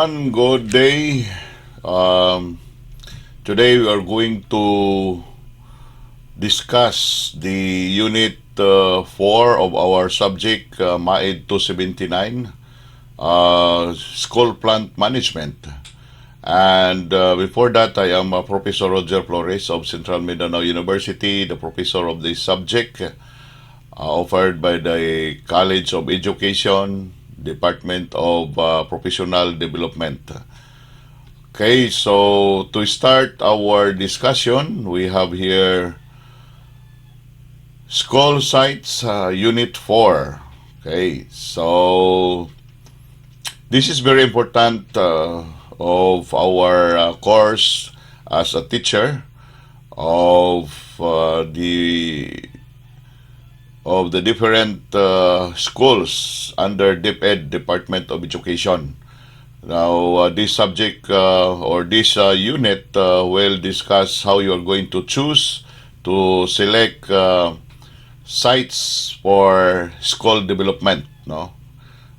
everyone. Good day. Um, Today we are going to discuss the Unit 4 of our subject, MAED 279, School Plant Management. And before that, I am Professor Roger Flores of Central Mindanao University, the professor of this subject, offered by the College of Education, Department of Professional Development. Okay, so to start our discussion, we have here School Sites Unit 4. Okay, so this is very important of our course as a teacher of the different schools under DepEd, Department of Education. Now, this subject or this unit will discuss how you are going to choose to select sites for school development. No,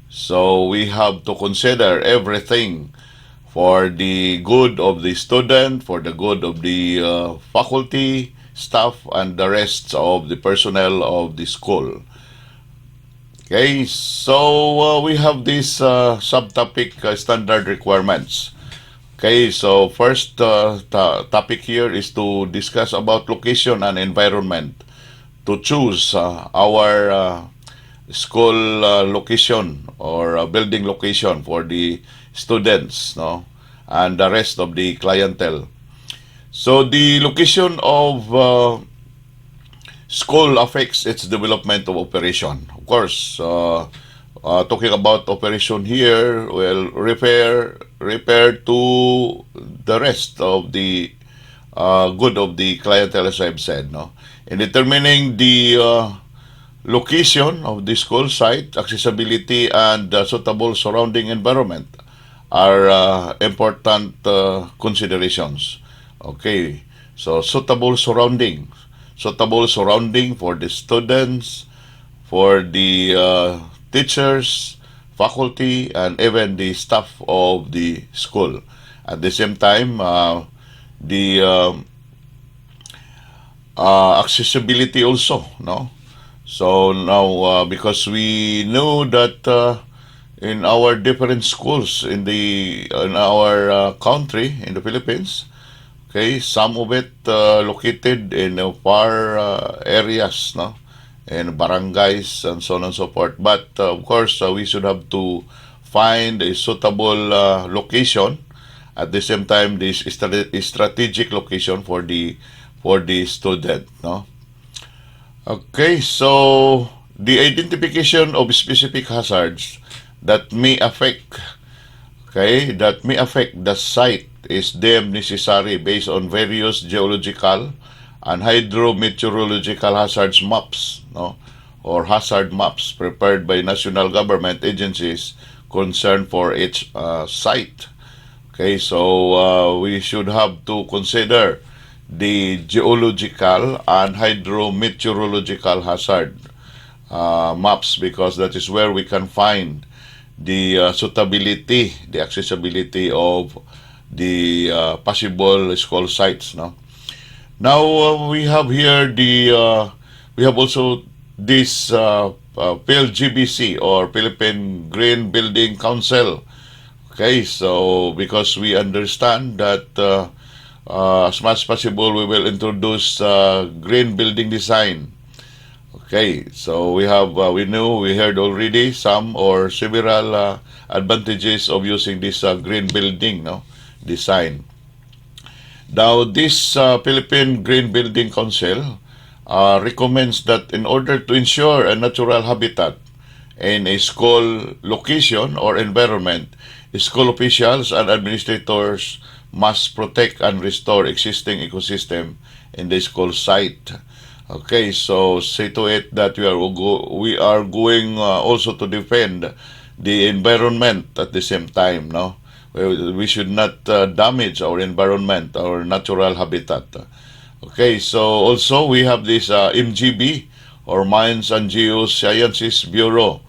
so we have to consider everything for the good of the student, for the good of the faculty, staff, and the rest of the personnel of the school. Okay, so we have this subtopic standard requirements. Okay, so first topic here is to discuss about location and environment to choose our school location or building location for the students, no, and the rest of the clientele. So the location of school affects its development of operation. Of course, talking about operation here will refer to the rest of the good of the clientele, as I've said. No, in determining the location of the school site, accessibility and suitable surrounding environment are important considerations. Okay, so suitable surrounding for the students, for the teachers, faculty, and even the staff of the school. At the same time, the accessibility also, no? So now, because we know that in our different schools in our country, in the Philippines, okay, some of it located in far areas, no, in barangays and so on and so forth. But of course, we should have to find a suitable location. At the same time, this strategic location for the student, no. Okay, so the identification of specific hazards that may affect the site is deemed necessary based on various geological and hydrometeorological hazards maps, no, or hazard maps prepared by national government agencies concerned for each site. Okay, so we should have to consider the geological and hydrometeorological hazard maps, because that is where we can find the suitability, the accessibility of the possible school sites. No. Now we have here we have also this PLGBC, or Philippine Green Building Council. Okay, so because we understand that as much as possible we will introduce green building design. Okay, so we heard already some or several advantages of using this green building, no, design. Now, this Philippine Green Building Council recommends that in order to ensure a natural habitat in a school location or environment, school officials and administrators must protect and restore existing ecosystem in the school site. Okay, so say to it that we are going also to defend the environment at the same time, no? We should not damage our environment, our natural habitat. Okay, so also we have this MGB, or Mines and Geosciences Bureau.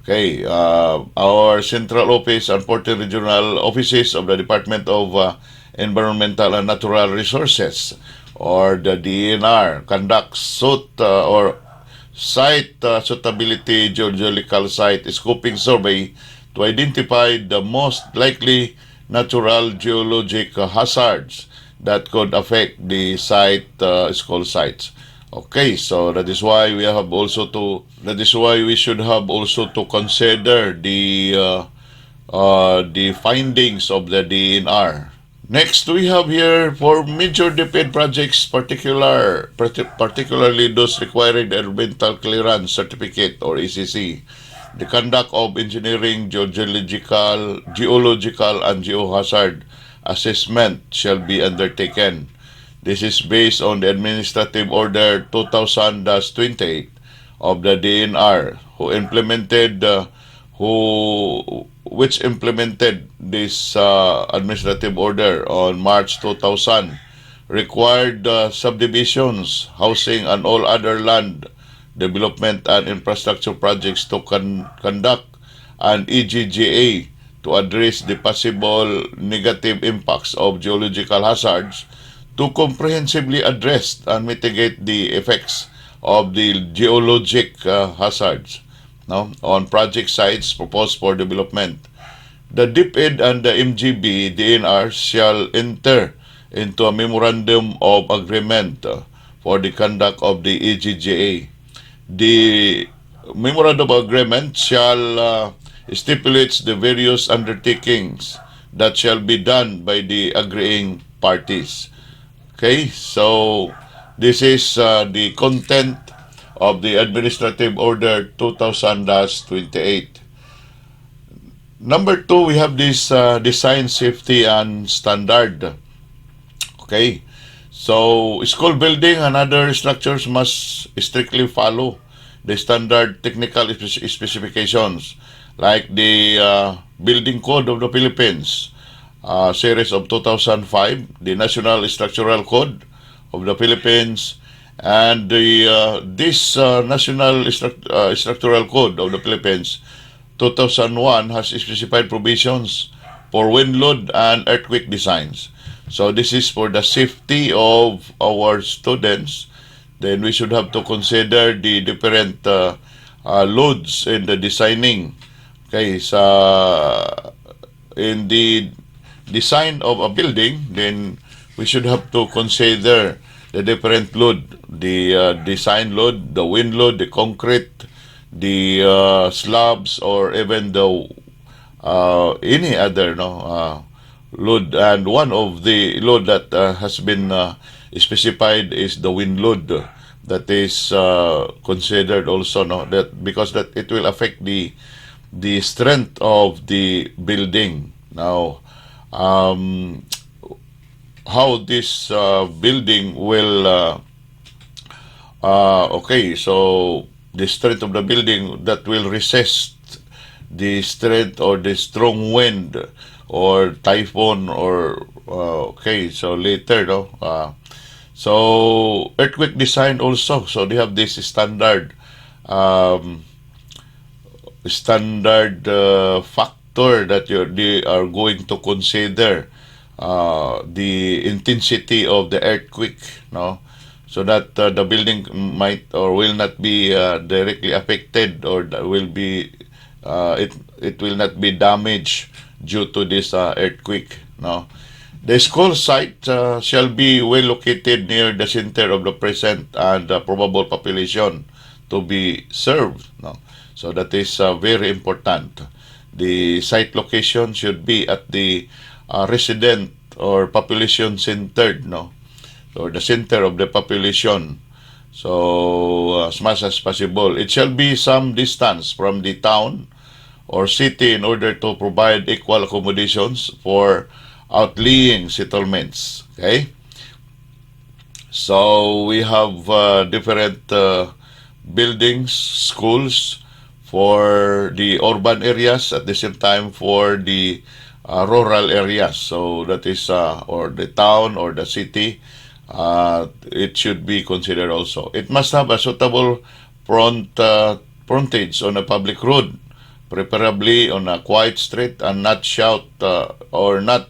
Okay, our central office and 40 regional offices of the Department of Environmental and Natural Resources, or the DNR, conducts site suitability geological site scoping survey to identify the most likely natural geologic hazards that could affect the site school sites. Okay, so that is why we should have also to consider the findings of the DNR. Next, we have here for major DepEd projects, particularly those requiring the environmental clearance certificate or ECC. The conduct of engineering, geological, and geohazard assessment shall be undertaken. This is based on the Administrative Order 2000-28 of the DNR, which implemented this administrative order on March 2000, required subdivisions, housing, and all other land development and infrastructure projects to conduct an EGGA to address the possible negative impacts of geological hazards, to comprehensively address and mitigate the effects of the geologic hazards, no, on project sites proposed for development. The DepEd and the MGB DNR shall enter into a memorandum of agreement for the conduct of the EGGA. The memorandum of agreement shall stipulates the various undertakings that shall be done by the agreeing parties. Okay, so this is the content of the Administrative Order 2000-28. Number two, we have this design, safety, and standard. Okay, so school building and other structures must strictly follow the standard technical specifications, like the Building Code of the Philippines, series of 2005, the National Structural Code of the Philippines, and this National Structural Code of the Philippines 2001 has specified provisions for wind load and earthquake designs. So this is for the safety of our students. Then we should have to consider the different loads in the designing. Okay, in the design of a building, then we should have to consider the different load, the design load, the wind load, the concrete, the slabs, or even the any other load. And one of the load that has been specified is the wind load. That is considered also, no, that because that it will affect the strength of the building. Now, how this building will okay, so the strength of the building that will resist the strength or the strong wind or typhoon, or okay, so later, no, so earthquake design also, so they have this um, standard factor that they are going to consider the intensity of the earthquake, no, so that the building might or will not be directly affected, or will be it will not be damaged due to this earthquake, no. The school site shall be well located near the center of the present and probable population to be served, no. So that is very important. The site location should be at the resident or population centered, no, or the center of the population. So as much as possible, it shall be some distance from the town or city in order to provide equal accommodations for outlying settlements. Okay, so we have different buildings, schools for the urban areas, at the same time for the rural areas. So that is or the town or the city, it should be considered also. It must have a suitable frontage on a public road, preferably on a quiet street and not shout or not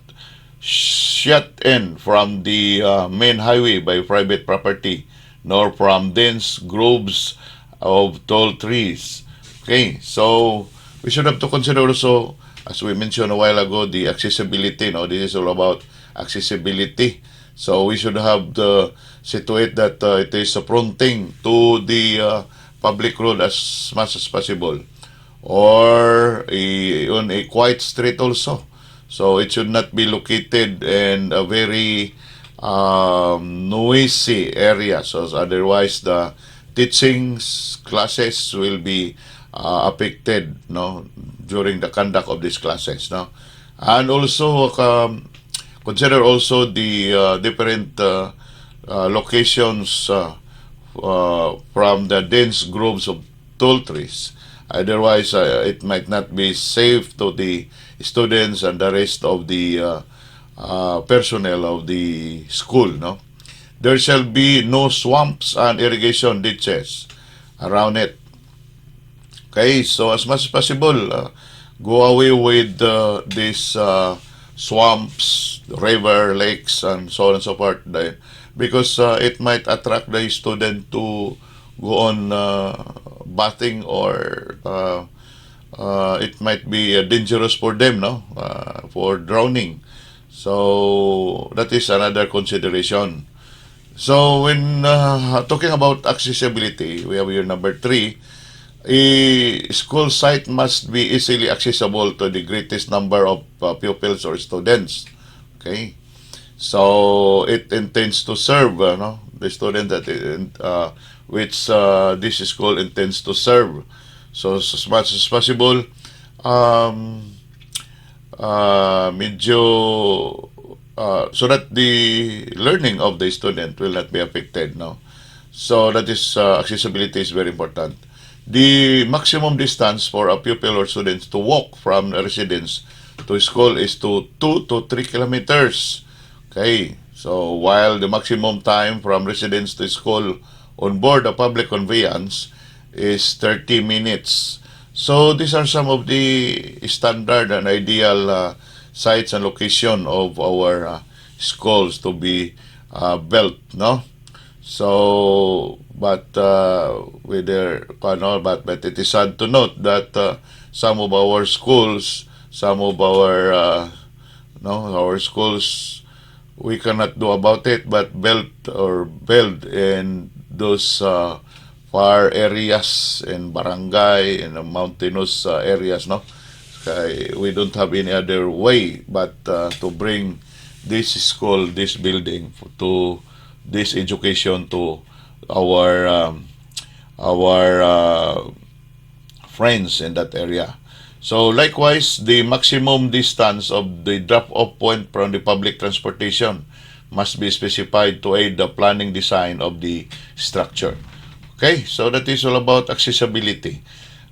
shut in from the main highway by private property, nor from dense groves of tall trees. Okay, so we should have to consider also, as we mentioned a while ago, the accessibility. No, this is all about accessibility. So we should have the situate that it is fronting to the public road as much as possible, or on a quiet street also. So it should not be located in a very noisy area. So otherwise, the teachings classes will be affected, no, during the conduct of these classes, no, and also consider also the different locations from the dense groves of tall trees. Otherwise, it might not be safe to the students and the rest of the personnel of the school. No, there shall be no swamps and irrigation ditches around it. Okay, so as much as possible, go away with these swamps, river, lakes, and so on and so forth. Because it might attract the student to go on bathing, or it might be dangerous for them, no, for drowning. So that is another consideration. So when talking about accessibility, we have here number three. A school site must be easily accessible to the greatest number of pupils or students. Okay, so it intends to serve, no, the student that which this school intends to serve. So as much as possible, um, medyo so that the learning of the student will not be affected. No, so that is accessibility is very important. The maximum distance for a pupil or students to walk from a residence to school is to 2 to 3 kilometers. Okay, so while the maximum time from residence to school on board a public conveyance is 30 minutes. So these are some of the standard and ideal sites and location of our schools to be built, no? So, but with their, but it is sad to note that some of our schools, some of our, no, our schools, we cannot do about it, but build in those far areas in barangay, in the mountainous areas, no. We don't have any other way but to bring this school, this building to this education to our friends in that area. So likewise, the maximum distance of the drop-off point from the public transportation must be specified to aid the planning design of the structure. Okay, so that is all about accessibility.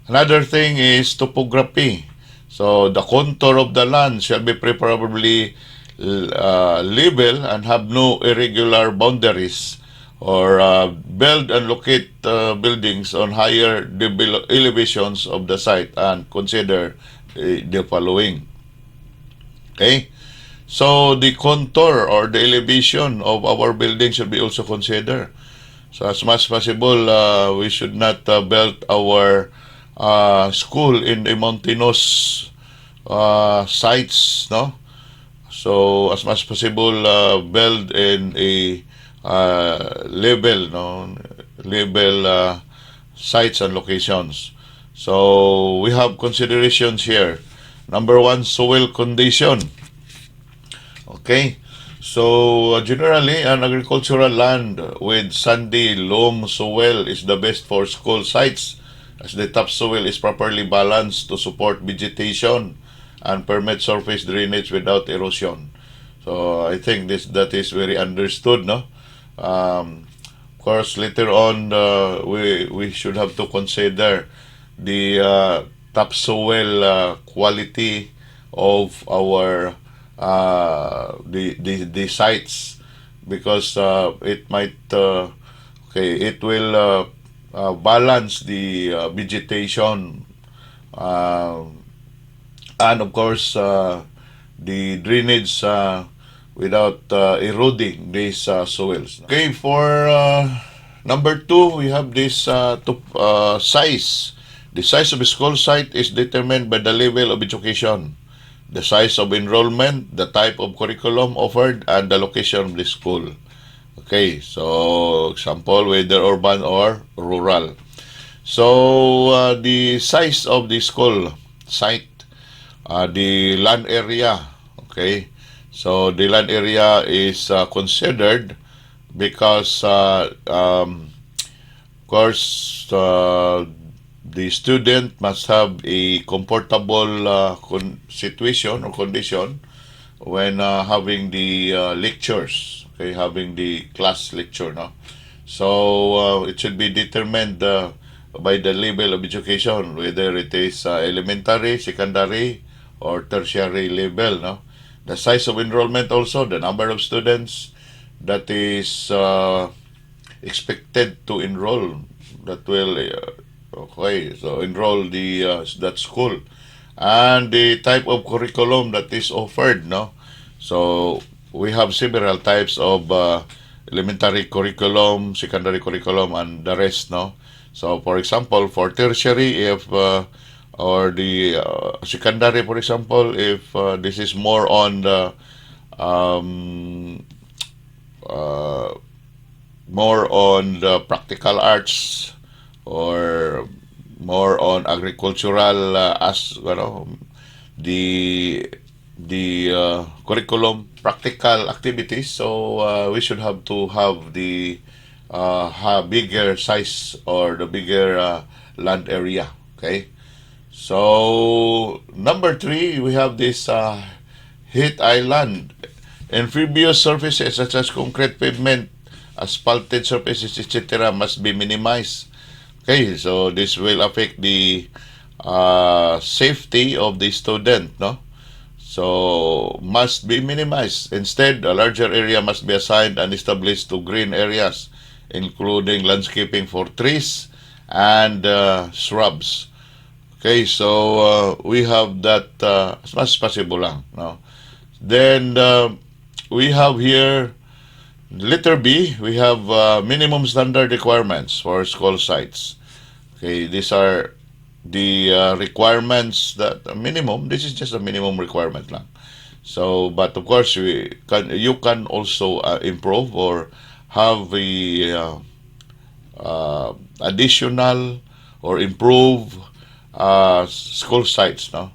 Another thing is topography. So the contour of the land shall be preferably level and have no irregular boundaries, or build and locate buildings on higher elevations of the site, and consider the following. Okay, so the contour or the elevation of our building should be also considered. So as much as possible, we should not build our school in the mountainous sites, no. So as much as possible, build in a level, no, level sites and locations. So we have considerations here. Number one, soil condition. Okay, so generally, an agricultural land with sandy loam soil is the best for school sites, as the topsoil is properly balanced to support vegetation and permit surface drainage without erosion. So I think that is very understood, no. Of course, later on, we should have to consider the topsoil quality of our the sites, because it might okay, it will balance the vegetation Um, and of course, the drainage without eroding these soils. Okay, for number two, we have this size. The size of a school site is determined by the level of education, the size of enrollment, the type of curriculum offered, and the location of the school. Okay, so example, whether urban or rural. So the size of the school site, the land area, okay. So the land area is considered because, of course, the student must have a comfortable situation or condition when having the lectures, okay, having the class lecture, no? So it should be determined by the level of education, whether it is elementary, secondary, or tertiary level, no? The size of enrollment also, the number of students that is expected to enroll, that will okay, so enroll the that school, and the type of curriculum that is offered, no? So we have several types of elementary curriculum, secondary curriculum, and the rest, no? So for example, for tertiary, if or the secondary, for example, if this is more on the um, uh, practical arts, or more on agricultural, as you know, the curriculum practical activities. So we should have to have the bigger size, or the bigger land area. Okay. So number three, we have this heat island. Amphibious surfaces such as concrete pavement, asphalted surfaces, etc., must be minimized. Okay, so this will affect the safety of the student, no? So must be minimized. Instead, a larger area must be assigned and established to green areas, including landscaping for trees and shrubs. Okay, so we have that as much as possible lang, no? Then we have here letter B, we have minimum standard requirements for school sites. Okay, these are the requirements that minimum. This is just a minimum requirement lang. So, but of course, you can also improve or have a additional or improve school sites. No,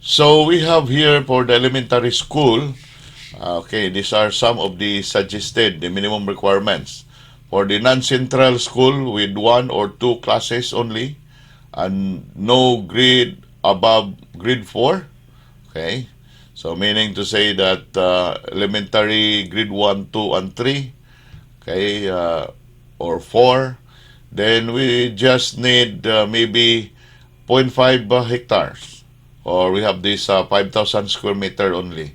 so we have here for the elementary school. Okay, these are some of the suggested, the minimum requirements. For the non-central school with one or two classes only, and no grade above grade 4. Okay, so meaning to say that elementary grade 1, 2, and 3, okay, or 4, then we just need maybe zero point 0.5 hectares, or we have this 5,000 square meter only.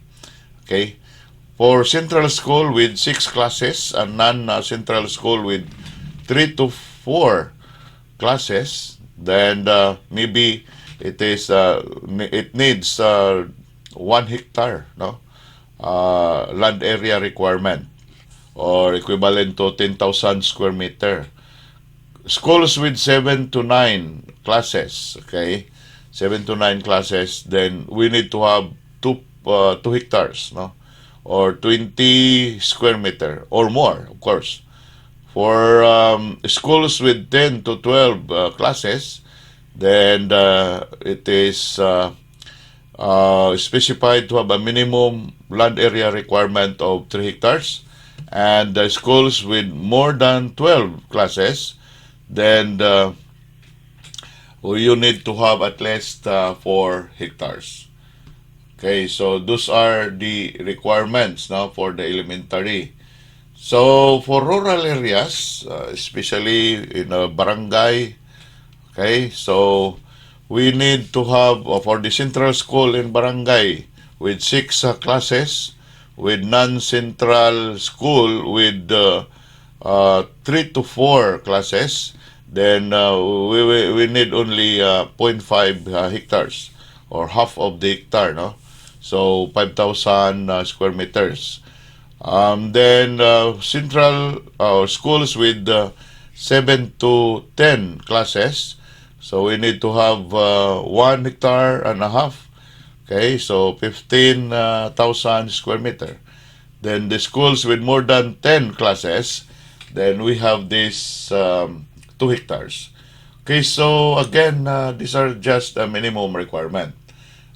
Okay, for central school with 6 classes and non-central school with 3 to 4 classes, then maybe it needs 1 hectare, no, land area requirement, or equivalent to 10,000 square meter. Schools with 7 to 9 classes, okay, 7 to 9 classes, then we need to have 2 hectares, no, or 20 square meter or more, of course. For schools with 10 to 12 classes, then it is specified to have a minimum land area requirement of 3 hectares. And the schools with more than 12 classes, then you need to have at least 4 hectares. Okay, so those are the requirements now for the elementary. So for rural areas, especially in a barangay, okay, so we need to have for the central school in barangay with 6 classes, with non-central school with 3 to 4 classes, then we need only zero point 0.5 hectares or half of the hectare, no? So 5,000 square meters. Then central schools with 7 to 10 classes. So we need to have 1 hectare and a half. Okay, so 15,000 square meter. Then the schools with more than 10 classes, then we have this 2 hectares. Okay, so again, these are just a minimum requirement.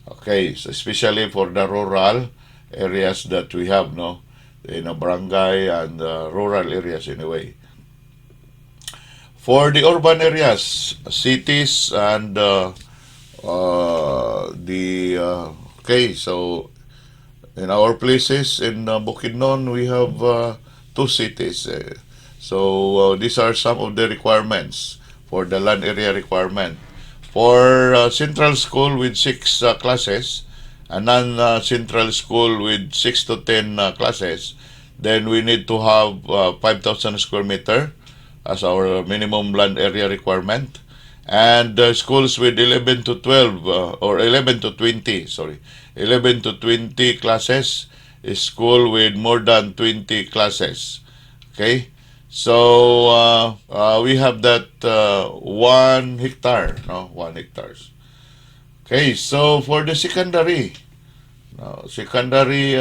Okay, so especially for the rural areas that we have, no, in a barangay and rural areas anyway. For the urban areas, cities and the okay, so in our places in Bukidnon, we have two cities. So these are some of the requirements for the land area requirement. For central school with 6 classes, and non-central school with 6 to 10 classes, then we need to have 5,000 square meter as our minimum land area requirement. And schools with 11 to 12 or 11 to 20, sorry, 11 to 20 classes is school with more than 20 classes. Okay? So we have that 1 hectare, no? 1 hectares. Okay, so for the secondary, secondary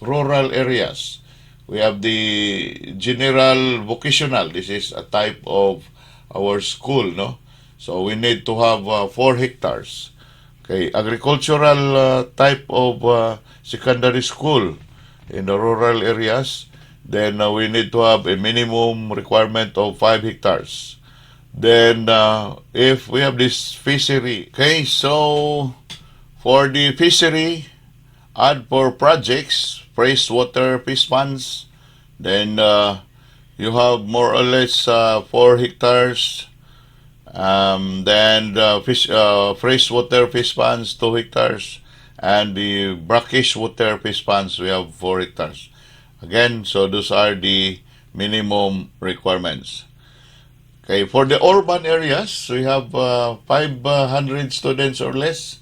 rural areas, we have the general vocational. This is a type of our school, no? So we need to have 4 hectares. Okay, agricultural type of secondary school in the rural areas, then we need to have a minimum requirement of 5 hectares. Then if we have this fishery, okay, so for the fishery, add for projects, freshwater fish ponds, then you have more or less 4 hectares. Then freshwater fish ponds, 2 hectares, and the brackish water fish ponds, we have 4 hectares. Again, so those are the minimum requirements. Okay, for the urban areas, we have 500 students or less,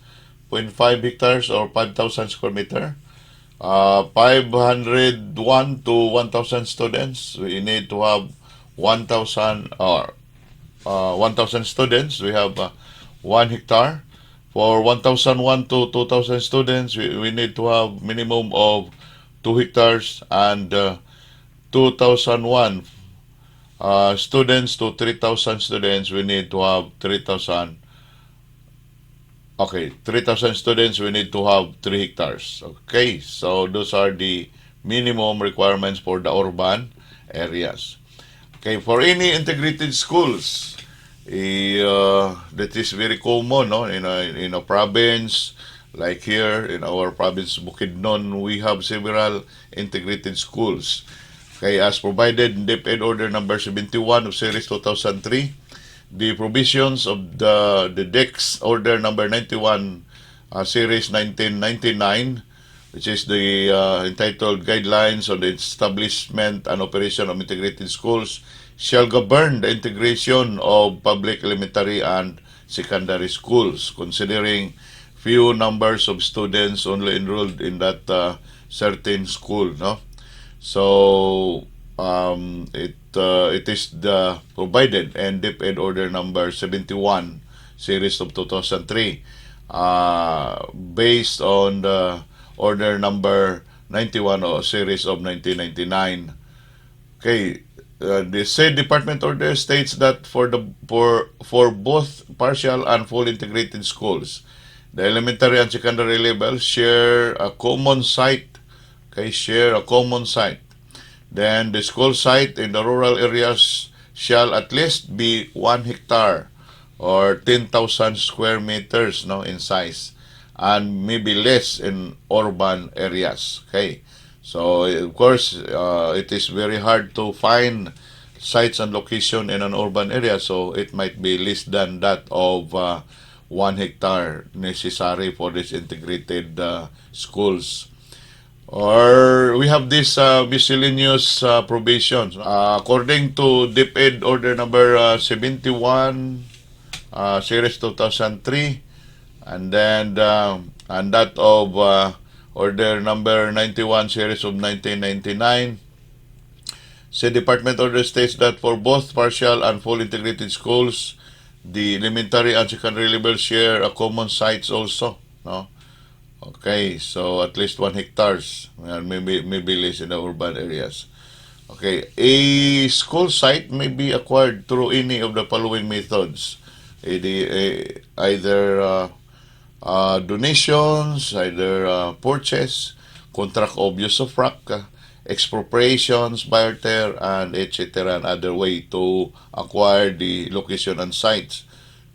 0.5 hectares or 5,000 square meter. 501 to 1,000 students, we need to have 1,000 or 1,000 students, we have 1 hectare. For 1,001 to 2,000 students, we need to have minimum of 2 hectares, and 2,001 students to 3,000 students, we need to have 3,000. Okay, 3,000 students, we need to have 3 hectares. Okay, so those are the minimum requirements for the urban areas. Okay, for any integrated schools, that is very common, no? In a province, like here in our province, Bukidnon, we have several integrated schools. Okay, as provided in DepEd Order number 71 of Series 2003, the provisions of the DEX Order number 91 Series 1999, which is the entitled Guidelines on the Establishment and Operation of Integrated Schools, shall govern the integration of public elementary and secondary schools, considering few numbers of students only enrolled in that certain school, no? So it is the provided and DepEd Order number 71 series of 2003, based on the order number 91 or series of 1999. Okay, the said department order states that for both partial and full integrated schools, the elementary and secondary levels share a common site. Okay, share a common site. Then the school site in the rural areas shall at least be 1 hectare or 10,000 square meters, no, in size, and maybe less in urban areas. Okay, so of course it is very hard to find sites and location in an urban area, so it might be less than that of 1 hectare necessary for this integrated schools. Or we we have this miscellaneous provisions. According to DepEd Order number 71, Series 2003, and then and that of Order number 91, Series of 1999. Said Department Order states that for both partial and full integrated schools, the elementary and secondary level share a common sites also. No? Okay, so at least 1 hectares, maybe less in the urban areas. Okay, a school site may be acquired through any of the following methods. Either donations, either purchase, contract of use of rock, expropriations, barter, and etc. and other way to acquire the location and sites,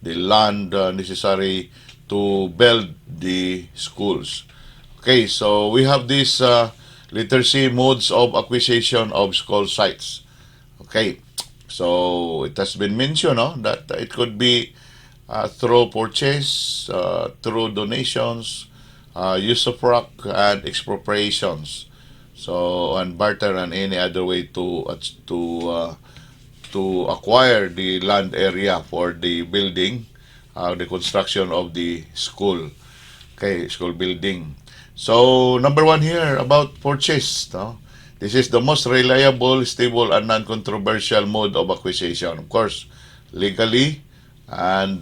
the land necessary to build the schools. Okay, so we have these literacy modes of acquisition of school sites. Okay, so it has been mentioned that it could be through purchase, through donations, use of rock, and expropriations. So, and barter and any other way to acquire the land area for the building, the construction of the school. Okay, school building. So, number one here about purchase. No? This is the most reliable, stable, and non-controversial mode of acquisition. Of course, legally and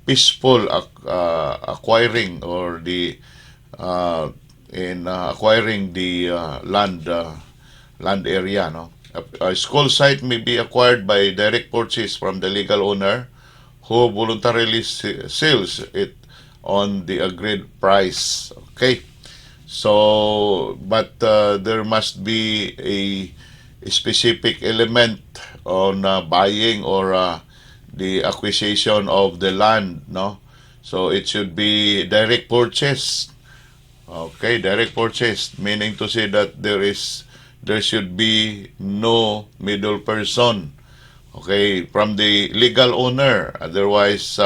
peaceful acquiring or the in acquiring the land area. No? A school site may be acquired by direct purchase from the legal owner who voluntarily sells it on the agreed price. Okay. So, but there must be a specific element on buying or the acquisition of the land, no? So it should be direct purchase. Okay, direct purchase, meaning to say that there should be no middle person. Okay, from the legal owner. Otherwise,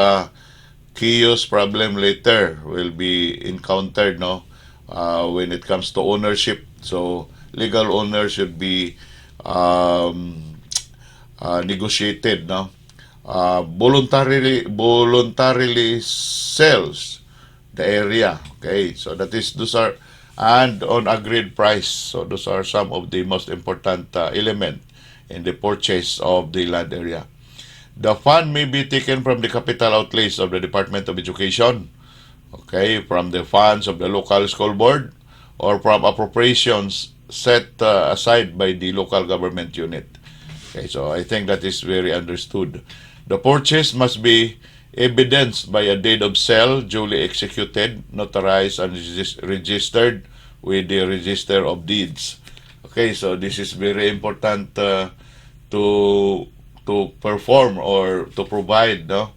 chaos problem later will be encountered, no? When it comes to ownership. So, legal owner should be negotiated, no? Voluntarily sells the area. Okay, so those are, and on agreed price. So those are some of the most important element in the purchase of the land area. The fund may be taken from the capital outlays of the Department of Education, okay, from the funds of the local school board, or from appropriations set aside by the local government unit. Okay, so I think that is very understood. The purchase must be evidenced by a deed of sale duly executed, notarized, and registered with the Register of Deeds. Okay, so this is very important to perform or to provide, no,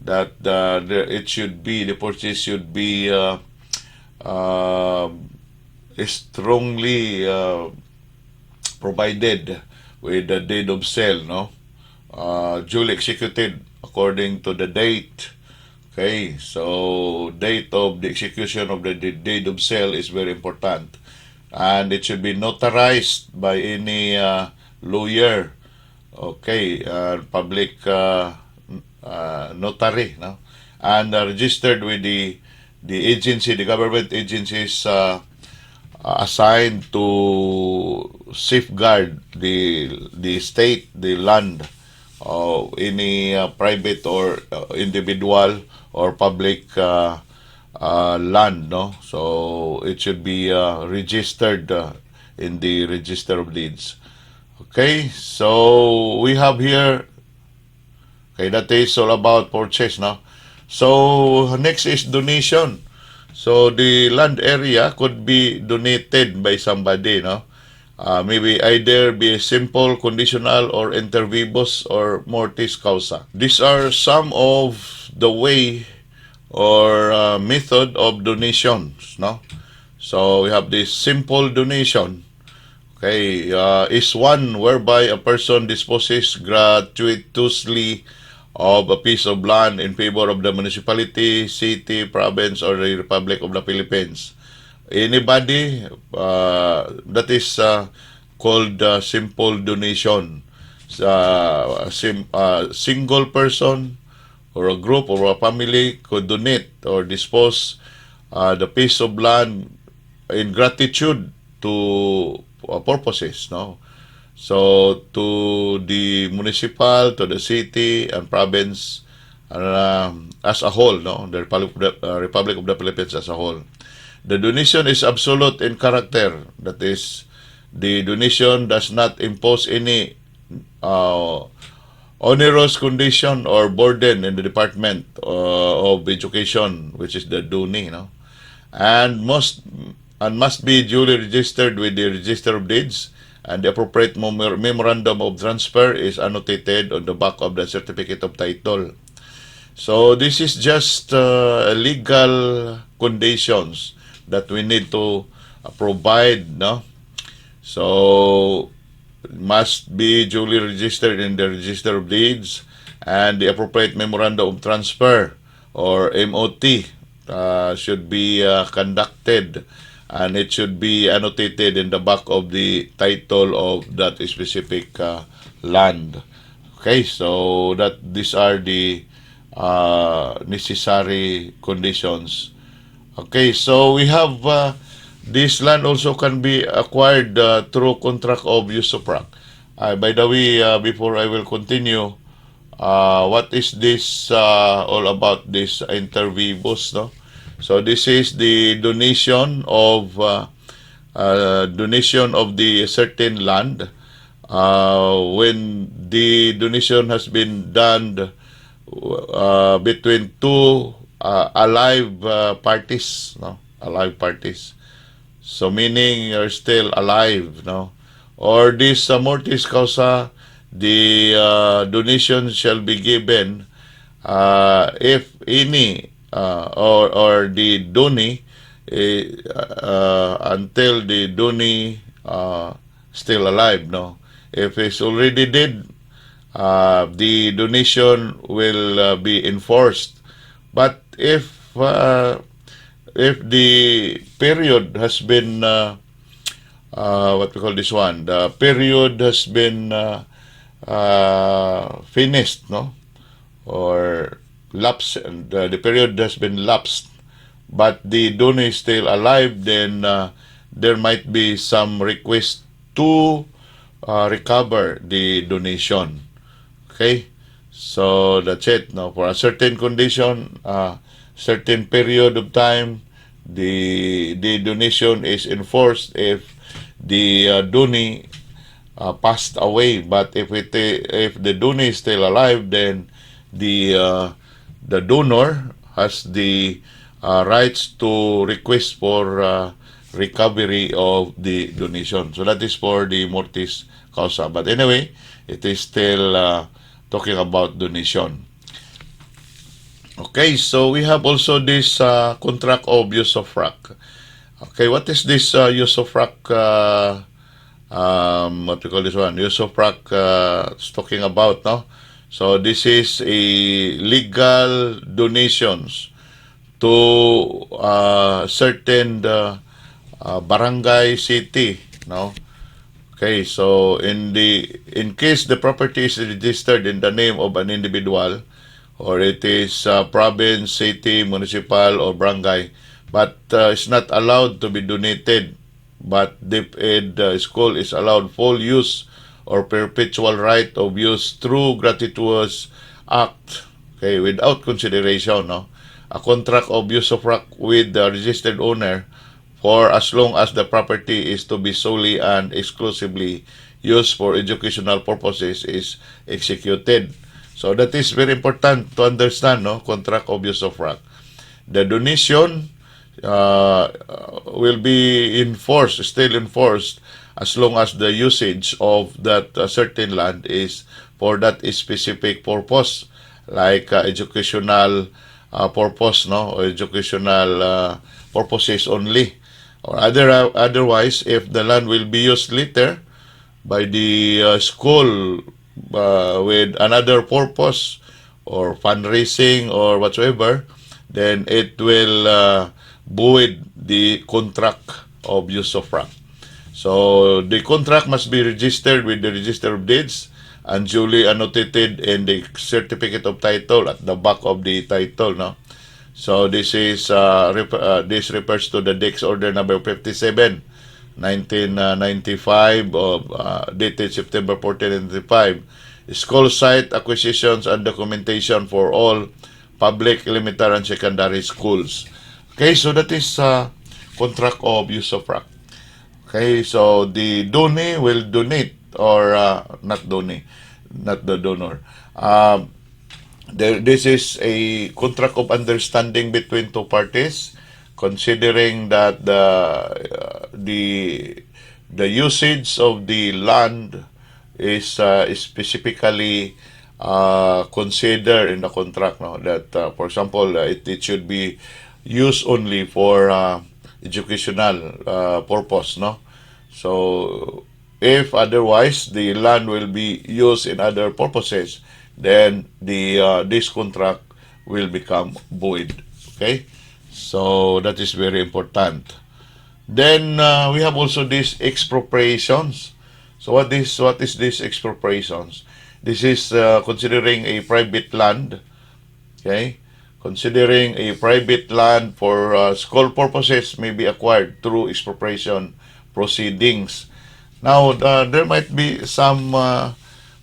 that the purchase should be strongly provided with the deed of sale, no, duly executed according to the date. Okay, so date of the execution of the deed of sale is very important, and it should be notarized by any lawyer. Okay, public notary, no, and registered with the agency, the government agencies assigned to safeguard the state, the land, any private or individual or public land, no. So it should be registered in the Register of Deeds. Okay, so we have here. Okay, that is all about purchase, no. So next is donation. So the land area could be donated by somebody, no. Maybe either be a simple, conditional, or inter vivos or mortis causa. These are some of the way or method of donations, no. So we have this simple donation. Okay, is one whereby a person disposes gratuitously of a piece of land in favor of the municipality, city, province, or the Republic of the Philippines. anybody that is called simple donation. Single person or a group or a family could donate or dispose the piece of land in gratitude to purposes, no? So to the municipal, to the city and province as a whole, no, the Republic of the Philippines as a whole. The donation is absolute in character. That is, the donation does not impose any uh, onerous condition or burden in the Department of Education, which is the DUNI, no, and must be duly registered with the Register of Deeds, and the appropriate memorandum of transfer is annotated on the back of the certificate of title. So this is just legal conditions that we need to provide, no? So must be duly registered in the Register of Deeds, and the appropriate memorandum of transfer or MOT should be conducted, and it should be annotated in the back of the title of that specific land. Okay, so that these are the necessary conditions. Okay, so we have this land also can be acquired through contract of usufruct. By the way, before I will continue, what is this all about, this inter vivos, no? So this is the donation of the certain land. When the donation has been done between two alive parties, no, alive parties. So meaning you're still alive, no, or this mortis causa, the donation shall be given if any or the doni until the doni still alive, no. If it's already dead, the donation will be enforced. But if the period has been what we call this one, the period has been finished, no, or lapsed, and the period has been lapsed, but the donor is still alive, then there might be some request to recover the donation. Okay, so that's it. Now, for a certain condition, certain period of time, the donation is enforced if the donee passed away. But if the donee is still alive, then the donor has the rights to request for recovery of the donation. So that is for the mortis causa. But anyway, it is still talking about donation. Okay, so we have also this contract of usufruct. Okay, what is this usufruct? What we call this one? Usufruct is talking about, no? So this is a legal donations to certain barangay city, no? Okay, so in case the property is registered in the name of an individual, or it is province, city, municipal, or barangay, but it's not allowed to be donated. But DepEd school is allowed full use or perpetual right of use through gratuitous act, okay, without consideration, no? A contract of usufruct with the registered owner for as long as the property is to be solely and exclusively used for educational purposes is executed. So that is very important to understand, no? Contract of usufruct. The donation will be enforced, still enforced, as long as the usage of that certain land is for that specific purpose, like educational purpose, no, or educational purposes only, or otherwise, if the land will be used later by the school with another purpose or fundraising or whatsoever, then it will void the contract of use of rank. So the contract must be registered with the Register of Deeds and duly annotated in the certificate of title at the back of the title. No, so this refers to the Dex Order number 57, 1995, of dated September 14, 1995. School site acquisitions and documentation for all public, elementary, and secondary schools. Okay, so that is contract of use of rank. Okay, so the donee will donate or not donee, not the donor. This is a contract of understanding between two parties, considering that the usage of the land is specifically considered in the contract. No, that for example, it should be used only for educational purpose. No, so if otherwise the land will be used in other purposes, then the this contract will become void. Okay, so that is very important. Then we have also these expropriations. So what is this expropriations? This is considering a private land. Okay, considering a private land for school purposes may be acquired through expropriation proceedings. Now there might be some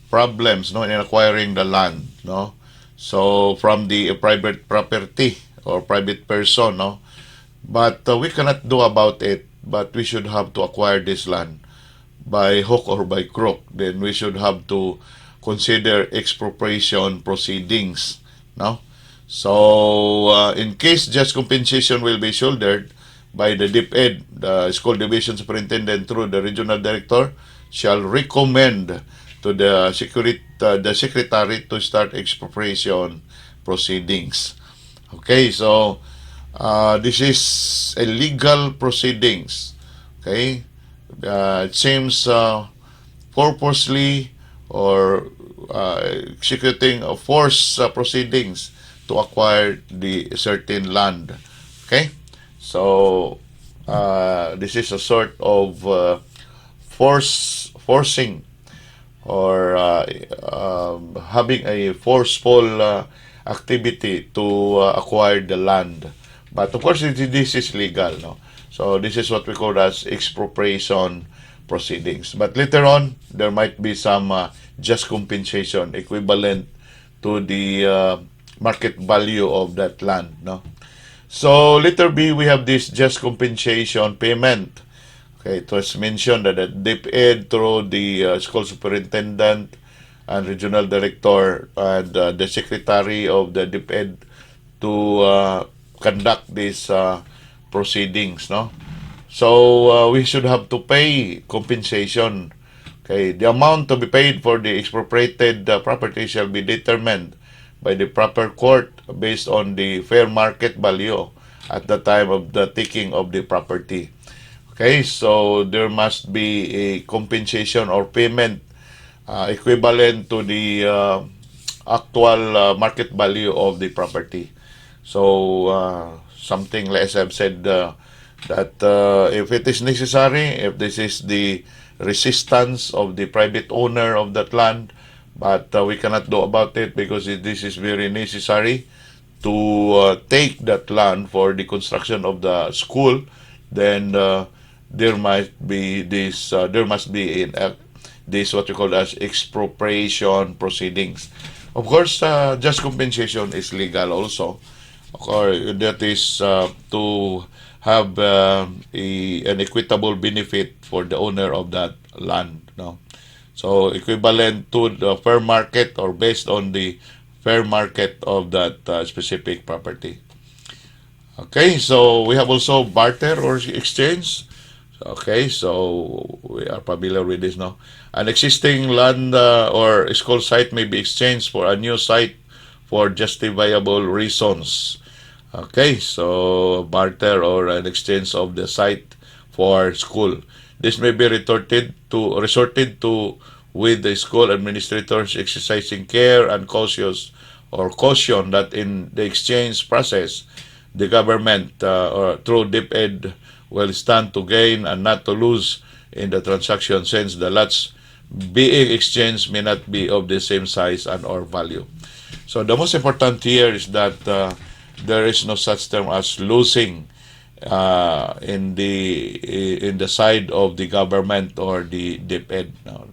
problems, no, in acquiring the land, no. So from the private property or private person, no, but we cannot do about it. But we should have to acquire this land by hook or by crook. Then we should have to consider expropriation proceedings, no. So in case just compensation will be shouldered by the DepEd, the school division superintendent through the regional director shall recommend to the secretary to start expropriation proceedings. Okay, so this is a legal proceedings. Okay, it seems purposely or executing a force proceedings to acquire the certain land. Okay, so this is a sort of forcing or having a forceful activity to acquire the land. But of course, this is legal, no? So this is what we call as expropriation proceedings. But later on, there might be some just compensation equivalent to the market value of that land, no? So letter B, we have this just compensation payment. Okay, it was mentioned that the DepEd through the school superintendent and regional director and the secretary of the DepEd to conduct these proceedings, no? So we should have to pay compensation. Okay, the amount to be paid for the expropriated property shall be determined by the proper court based on the fair market value at the time of the taking of the property. Okay, so there must be a compensation or payment equivalent to the actual market value of the property. So something like as I've said that if it is necessary, if this is the resistance of the private owner of that land, but we cannot do about it because this is very necessary to take that land for the construction of the school, then there might be this there must be this what you call as expropriation proceedings. Of course, just compensation is legal also, or that is to have an equitable benefit for the owner of that land, no. So equivalent to the fair market or based on the fair market of that specific property. Okay, so we have also barter or exchange. Okay, so we are familiar with this now. An existing land or school site may be exchanged for a new site for justifiable reasons. Okay, so barter or an exchange of the site for school. This may be resorted to with the school administrators exercising care and cautious or caution that in the exchange process the government or through DepEd will stand to gain and not to lose in the transaction, since the lots being exchanged may not be of the same size and or value. So the most important here is that there is no such term as losing in the side of the government or the DepEd, no?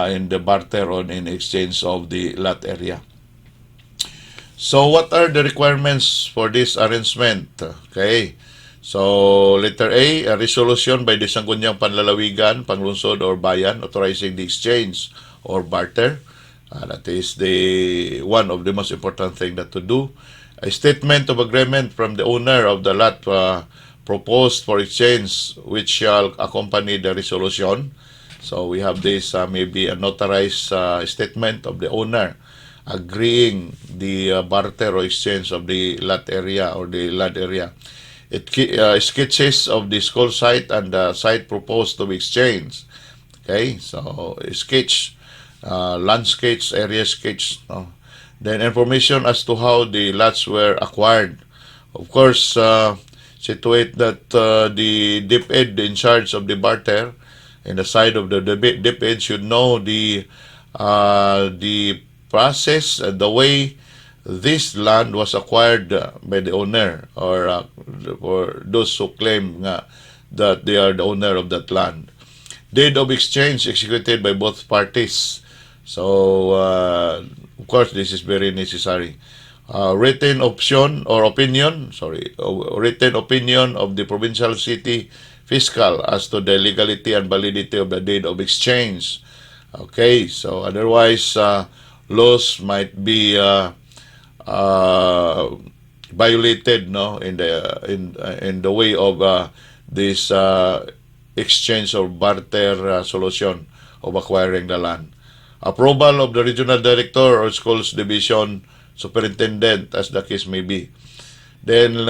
In the barter or in exchange of the lot area. So what are the requirements for this arrangement? Okay. So letter A resolution by the Sangguniang Panlalawigan, Panglungsod or Bayan authorizing the exchange or barter. That is the one of the most important thing that to do. A statement of agreement from the owner of the lot proposed for exchange, which shall accompany the resolution. So we have this maybe a notarized statement of the owner agreeing the barter or exchange of the lot area or the land area. It sketches of the school site and the site proposed to be exchanged. Okay, so sketch, land sketch, area sketch. No? Then information as to how the lots were acquired. Of course, situate that the DepEd in charge of the barter in the side of the DepEd should know the process, the way this land was acquired by the owner or those who claim that they are the owner of that land. Deed of exchange executed by both parties. So, of course, this is very necessary. Written option or opinion, written opinion of the provincial city fiscal as to the legality and validity of the deed of exchange. Okay, so otherwise, laws might be violated, no, in the way of this exchange or barter solution of acquiring the land. Approval of the regional director or schools division superintendent, as the case may be. Then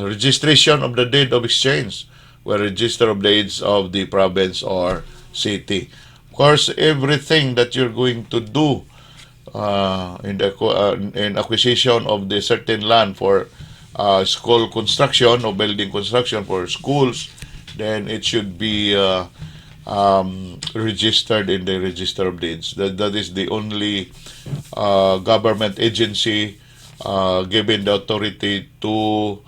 registration of the deed of exchange, where register of deeds of the province or city. Of course, everything that you're going to do in acquisition of the certain land for school construction or building construction for schools, then it should be registered in the register of deeds. That is the only government agency given the authority to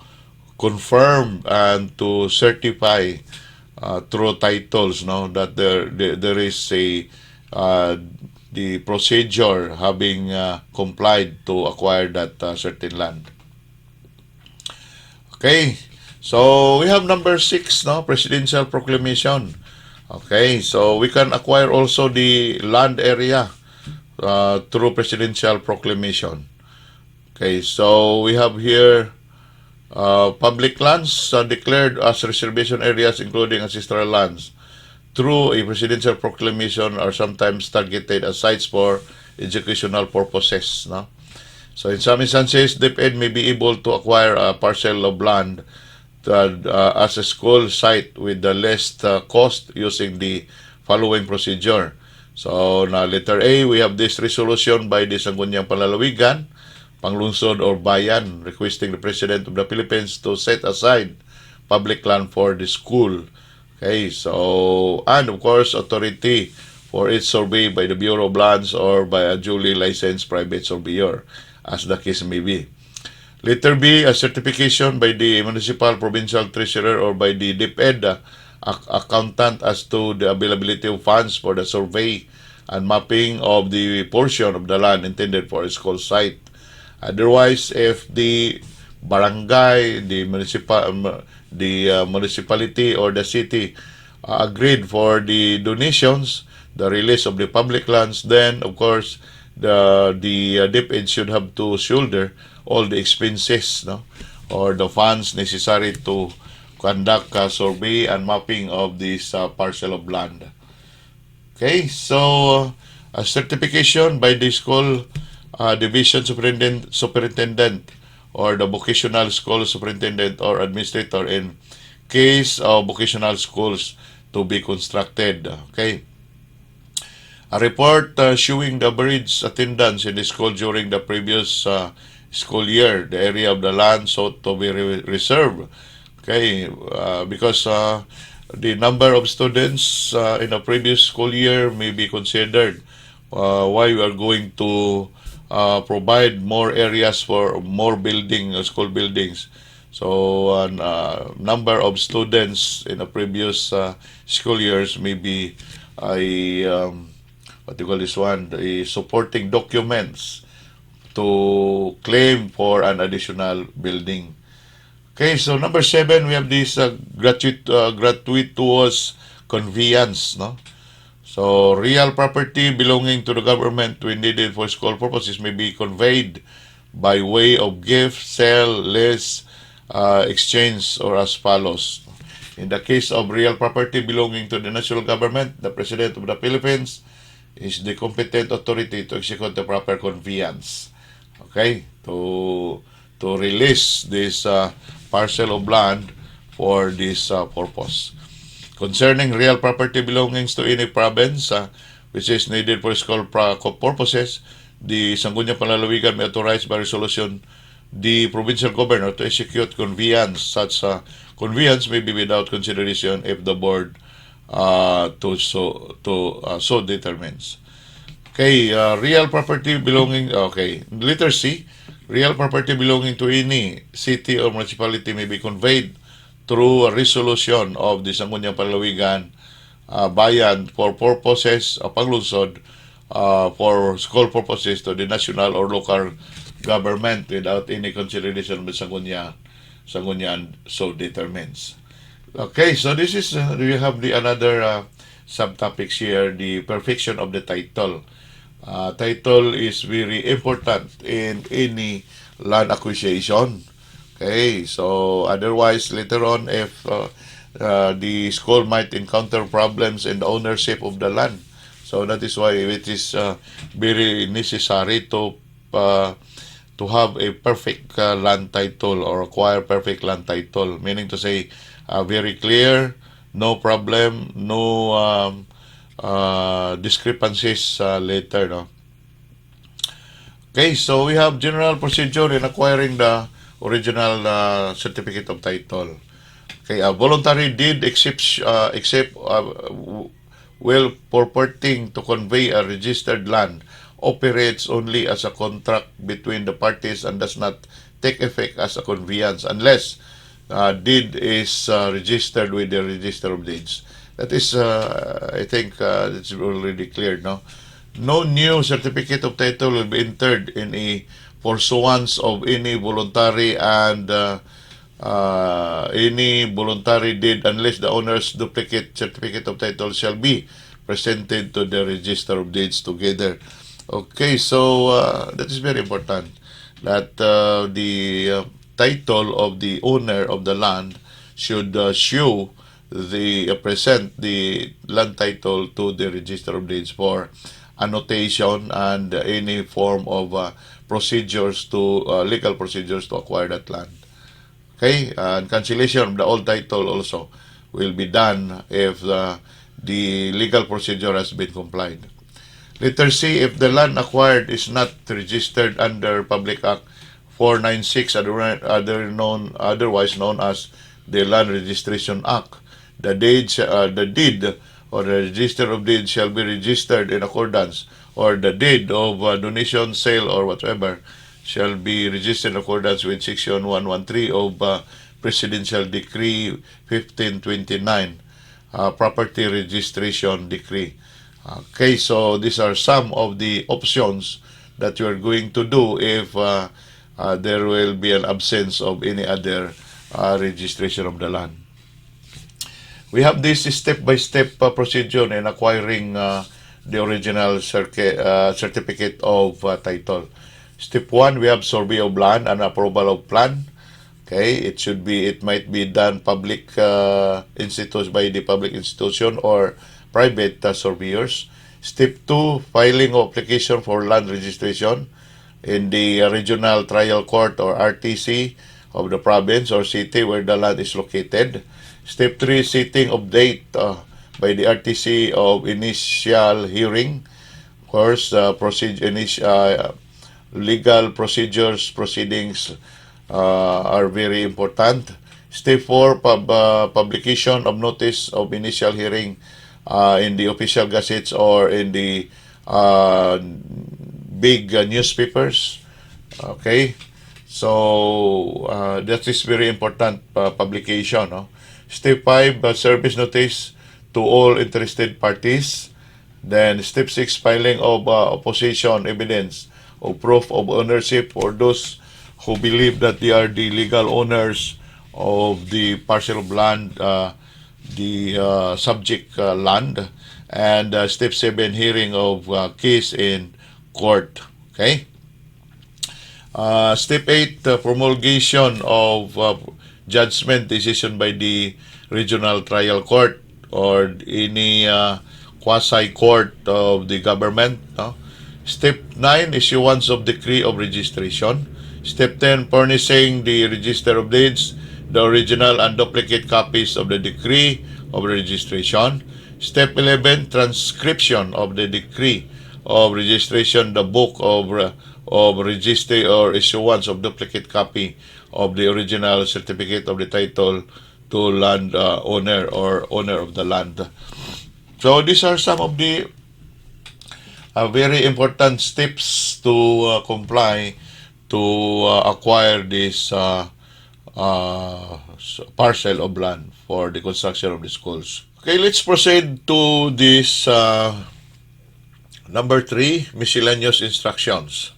confirm and to certify through titles, no, that there is a the procedure having complied to acquire that certain land. Okay, so we have number 6, no, presidential proclamation. Okay, so we can acquire also the land area through presidential proclamation. Okay, so we have here public lands declared as reservation areas, including ancestral lands, through a presidential proclamation are sometimes targeted as sites for educational purposes. No? So in some instances, DepEd may be able to acquire a parcel of land as a school site with the least cost using the following procedure. So na letter A, we have this resolution by the Sangguniang Panlalawigan, Panglungsod or Bayan, requesting the President of the Philippines to set aside public land for the school. Okay, so, and of course, authority for its survey by the Bureau of Lands or by a duly licensed private surveyor, as the case may be. Letter B, a certification by the municipal provincial treasurer or by the DepEd accountant as to the availability of funds for the survey and mapping of the portion of the land intended for a school site. Otherwise, if the barangay, the municipality or the city agreed for the donations, the release of the public lands, then of course the DepEd should have to shoulder all the expenses, no, or the funds necessary to conduct a survey and mapping of this parcel of land. Okay, so a certification by the school division superintendent or the vocational school superintendent or administrator in case of vocational schools to be constructed. Okay. A report showing the average attendance in the school during the previous school year. The area of the land sought to be reserved. Okay, because the number of students in the previous school year may be considered why we are going to provide more areas for more school buildings. So, number of students in the previous school years may be a what do you call this one? A supporting documents to claim for an additional building. Okay, so number 7, we have this gratuitous conveyance, no? So, real property belonging to the government when needed for school purposes may be conveyed by way of gift, sale, lease, exchange, or as follows. In the case of real property belonging to the national government, the President of the Philippines is the competent authority to execute the proper conveyance. Okay, to release this parcel of land for this purpose. Concerning real property belongings to any province which is needed for school purposes, the Sangguniang Panlalawigan may authorize by resolution the provincial governor to execute conveyance. Such conveyance may be without consideration if the board so determines. Okay, real property belonging, okay, letter C, real property belonging to any city or municipality may be conveyed through a resolution of the Sangguniang Panlalawigan Bayan for purposes of panglunsod for school purposes to the national or local government without any consideration of the Sangguniang so determines. Okay, so this is, we have the another subtopics here, the perfection of the title. Title is very important in any land acquisition. Okay, so otherwise later on if the school might encounter problems in the ownership of the land. So that is why it is very necessary to have a perfect land title or acquire perfect land title, meaning to say very clear, no problem, no discrepancies later, no? Okay, so we have general procedure in acquiring the original certificate of title. Okay, a voluntary deed except will purporting to convey a registered land operates only as a contract between the parties and does not take effect as a conveyance unless deed is registered with the Register of Deeds. That is, I think, it's already clear, no? No new certificate of title will be entered in a pursuance of any voluntary deed unless the owner's duplicate certificate of title shall be presented to the Register of Deeds together. Okay, so that is very important that the title of the owner of the land should show present the land title to the Register of Deeds for annotation and any form of procedures legal procedures to acquire that land. Okay, and cancellation of the old title also will be done if the legal procedure has been complied. Letter C, if the land acquired is not registered under Public Act 496, otherwise known as the Land Registration Act, the deed or the Register of Deeds shall be registered in accordance, or the deed of donation, sale, or whatever shall be registered in accordance with Section 113 of Presidential Decree 1529, Property Registration Decree. Okay, so these are some of the options that you are going to do if there will be an absence of any other registration of the land. We have this step-by-step procedure in acquiring the original certificate of title. Step 1, we have survey of land and approval of plan. Okay, it might be done public institutes by the public institution or private surveyors. Step 2, filing of application for land registration in the regional trial court or RTC of the province or city where the land is located. Step 3, setting of date by the RTC of initial hearing. Of course, legal procedures, proceedings are very important. Step 4, publication of notice of initial hearing in the official gazettes or in the uh, big newspapers. Okay? So, that is very important publication. No? Step 5, service notice to all interested parties. Then, step 6, filing of opposition evidence or proof of ownership for those who believe that they are the legal owners of the parcel of land, the subject land. And step 7, hearing of case in court. Okay? Step 8, promulgation of judgment decision by the regional trial court or any quasi-court of the government. No? Step 9, issuance of decree of registration. Step 10, furnishing the register of deeds, the original and duplicate copies of the decree of registration. Step 11, transcription of the decree of registration, the book of register or issuance of duplicate copy of the original certificate of the title to land owner or owner of the land. So these are some of the very important steps to comply to acquire this parcel of land for the construction of the schools. Okay, let's proceed to this number 3, miscellaneous instructions.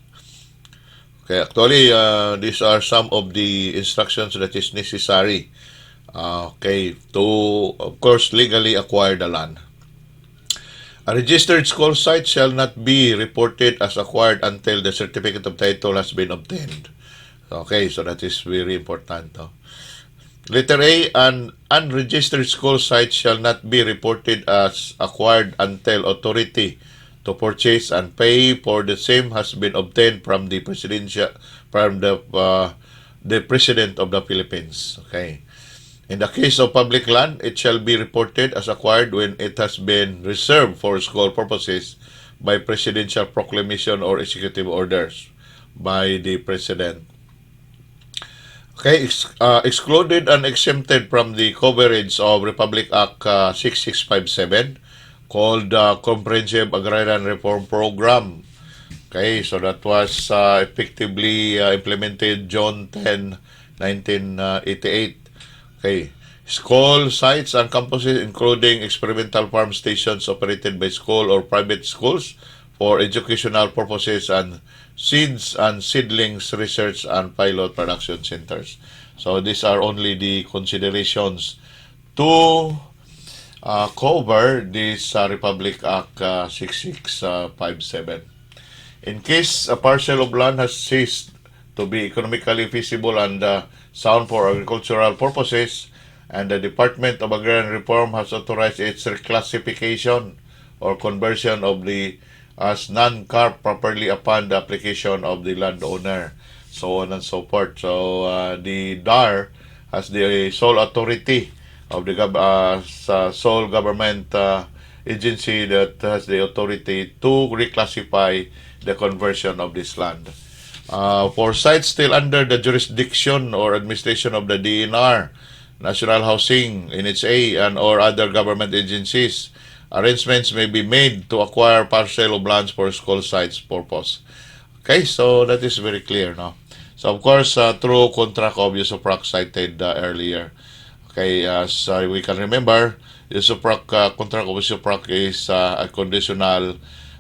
Okay, actually, these are some of the instructions that is necessary, okay, to, of course, legally acquire the land. A registered school site shall not be reported as acquired until the certificate of title has been obtained. Okay, so that is very important. No? Letter A, an unregistered school site shall not be reported as acquired until authority to purchase and pay for the same has been obtained from the the President of the Philippines. Okay. In the case of public land, it shall be reported as acquired when it has been reserved for school purposes by presidential proclamation or executive orders by the President. Okay, excluded and exempted from the coverage of Republic Act 6657 called Comprehensive Agrarian Reform Program. Okay, so that was effectively implemented June 10, 1988. Okay. School sites and campuses including experimental farm stations operated by school or private schools for educational purposes and seeds and seedlings research and pilot production centers. So these are only the considerations to cover this Republic Act 6657. In case a parcel of land has ceased to be economically feasible and sound for agricultural purposes, and the Department of Agrarian Reform has authorized its reclassification or conversion of the as non-carp properly upon the application of the landowner, so on and so forth. So the DAR has the sole authority of the sole government agency that has the authority to reclassify the conversion of this land. For sites still under the jurisdiction or administration of the DNR, National Housing, NHA, and or other government agencies, arrangements may be made to acquire parcel of lands for school sites purpose. Okay, so that is very clear, no? So of course, through contract of Usuprac cited earlier. Okay, as we can remember, contract of Usuprac is a conditional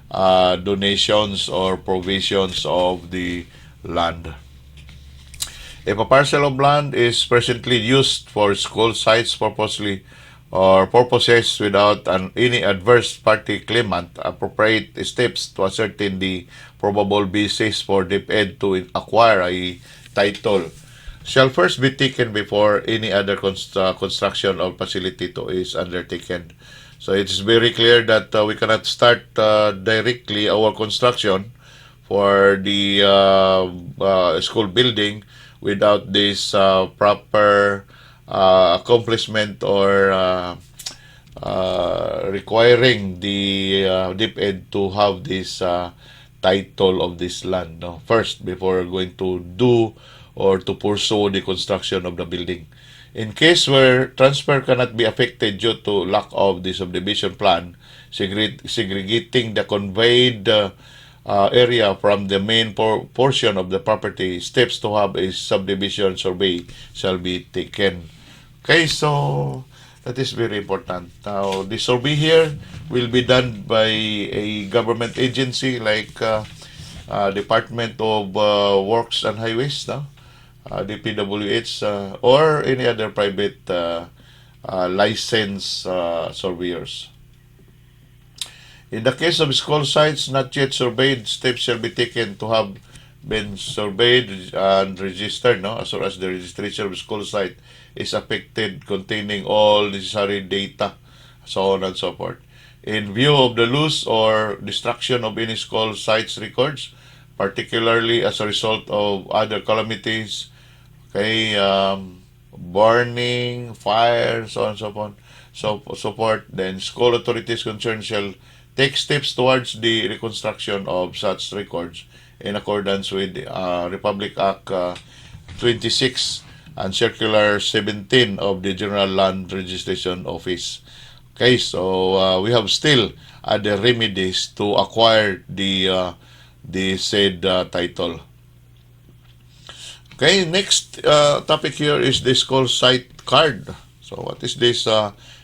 donations or provisions of the land. If a parcel of land is presently used for school sites purposely or purposes without any adverse party claimant, appropriate steps to ascertain the probable basis for DepEd to acquire a title shall first be taken before any other construction or facility to is undertaken. So it's very clear that we cannot start directly our construction for the school building without this proper accomplishment or requiring the DepEd to have this title of this land, no, first before going to do or to pursue the construction of the building. In case where transfer cannot be affected due to lack of the subdivision plan, segregating the conveyed area from the main portion of the property, steps to have a subdivision survey shall be taken. Okay, so that is very important. Now, the survey here will be done by a government agency like Department of Works and Highways, no? DPWH, or any other private licensed surveyors. In the case of school sites not yet surveyed, steps shall be taken to have been surveyed and registered, no, as far as the registration of school site is affected, containing all necessary data, so on and so forth. In view of the loss or destruction of any school sites records, particularly as a result of other calamities, okay, burning, fire, so on and so forth, so forth, then school authorities concerned shall take steps towards the reconstruction of such records in accordance with Republic Act 26 and Circular 17 of the General Land Registration Office. Okay, so we have still other remedies to acquire the said title. Okay, next topic here is the school site card. So what is this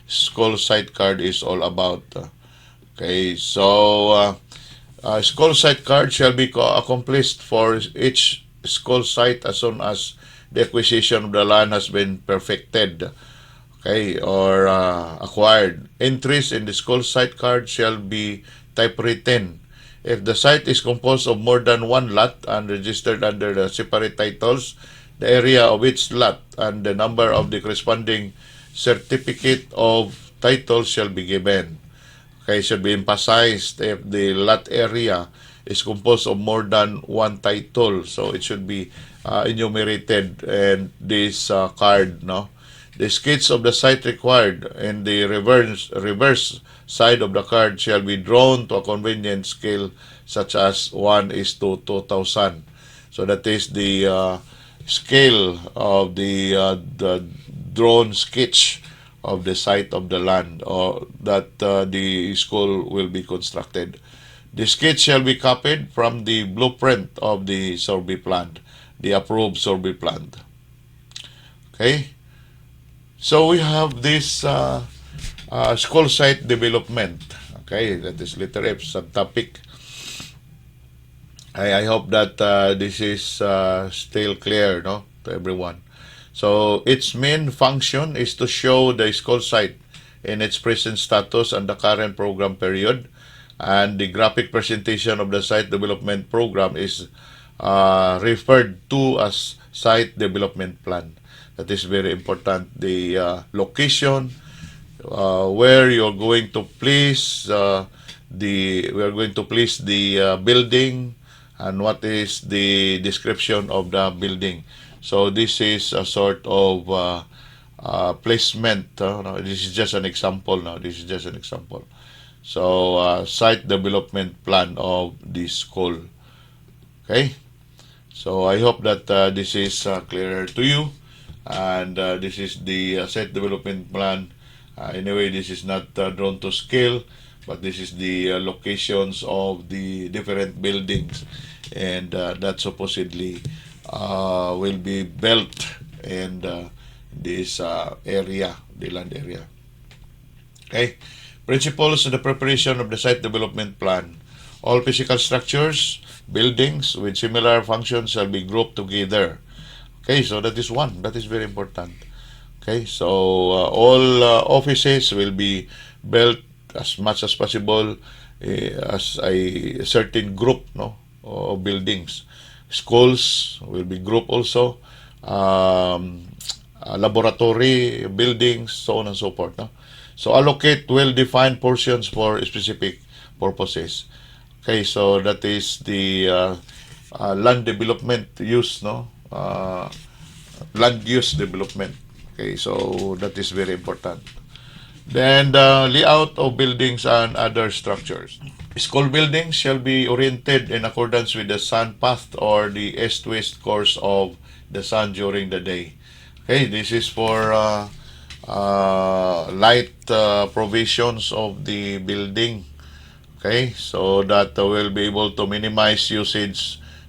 school site card is all about? Okay, so school site card shall be accomplished for each school site as soon as the acquisition of the land has been perfected, okay, or acquired. Entries in the school site card shall be typewritten. If the site is composed of more than one lot and registered under the separate titles, the area of each lot and the number of the corresponding certificate of title shall be given. Okay, should be emphasized if the lot area is composed of more than one title, so it should be enumerated in this card, no. The sketch of the site required in the reverse side of the card shall be drawn to a convenient scale such as 1:2000. So that is the scale of the drawn sketch of the site of the land or that the school will be constructed. The sketch shall be copied from the blueprint of the survey plan, the approved survey plan. Okay, so we have this school site development. Okay, that is letter F, subtopic. I hope that this is still clear, no, to everyone. So its main function is to show the school site in its present status and the current program period, and the graphic presentation of the site development program is referred to as site development plan. That is very important. The location where you're going to place we are going to place the building, and what is the description of the building. So this is a sort of placement. No, this is just an example. No, this is just an example. So site development plan of this school. Okay. So I hope that this is clearer to you, and this is the site development plan. Anyway, this is not drawn to scale, but this is the locations of the different buildings, and that supposedly will be built in this area, the land area. Okay. Principles of the preparation of the site development plan. All physical structures, buildings with similar functions shall be grouped together. Okay, so that is one. That is very important. Okay, so all offices will be built as much as possible as a certain group, no, of buildings. Schools will be grouped also. Laboratory buildings, so on and so forth. No? So allocate well-defined portions for specific purposes. Okay, so that is the land development use, no? Land use development. Okay, so that is very important. Then the layout of buildings and other structures. School buildings shall be oriented in accordance with the sun path or the east-west course of the sun during the day. Okay, this is for light provisions of the building. Okay, so that we'll be able to minimize the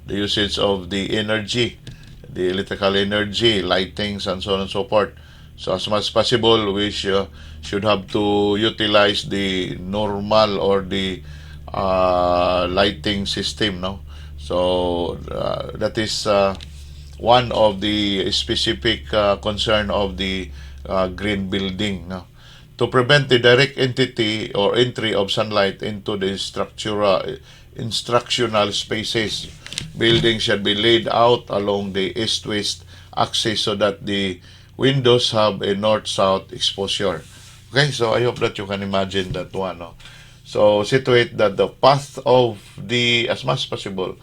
usage of the energy, the electrical energy, lightings, and so on and so forth. So as much as possible, we should have to utilize the normal or the lighting system, no? So that is one of the specific concern of the green building, no? To prevent the direct entity or entry of sunlight into the instructional spaces, buildings should be laid out along the east-west axis so that the windows have a north-south exposure. Okay, so I hope that you can imagine that one. No? So situate that the path of the, as much as possible,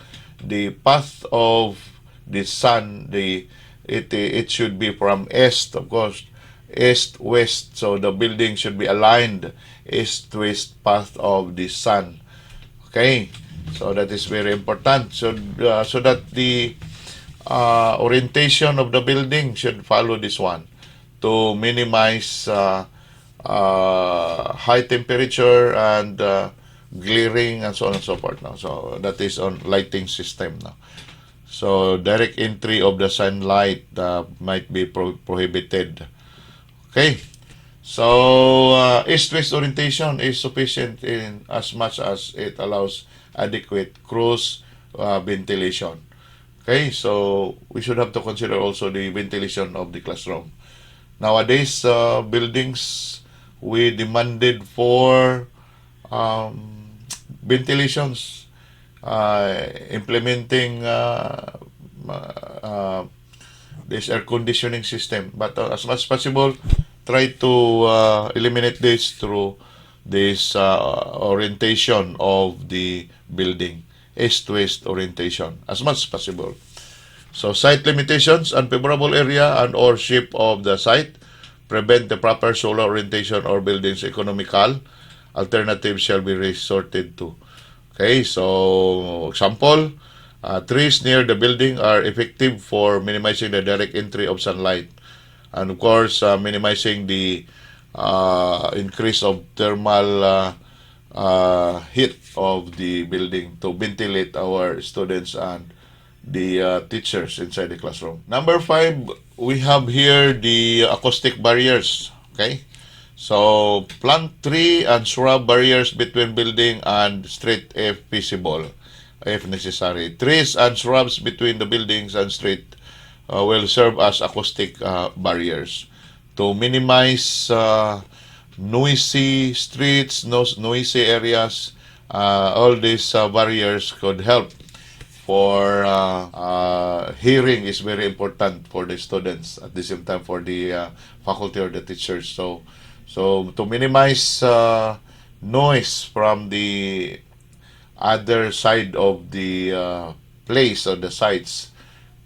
the path of the sun, it should be from east, of course, east west. So the building should be aligned east west path of the sun. Okay, so that is very important. So that the orientation of the building should follow this one to minimize high temperature and glaring and so on and so forth. Now, so that is on lighting system now. So direct entry of the sunlight might be prohibited. Okay. So east-west orientation is sufficient in as much as it allows adequate cross ventilation. Okay, so we should have to consider also the ventilation of the classroom. Nowadays, buildings, we demanded for ventilations, implementing this air conditioning system. But as much as possible, try to eliminate this through this orientation of the building, east-west orientation, as much as possible. So site limitations, unfavorable area and or shape of the site, prevent the proper solar orientation or building's economical. Alternatives shall be resorted to. Okay, so example, trees near the building are effective for minimizing the direct entry of sunlight. And of course, minimizing the increase of thermal heat of the building to ventilate our students and the teachers inside the classroom. Number 5, we have here the acoustic barriers. Okay, so plant tree and shrub barriers between building and street if feasible, if necessary. Trees and shrubs between the buildings and street will serve as acoustic barriers to minimize noisy streets, noisy areas. All these barriers could help for hearing is very important for the students at the same time for the faculty or the teachers. So to minimize noise from the other side of the place or the sites.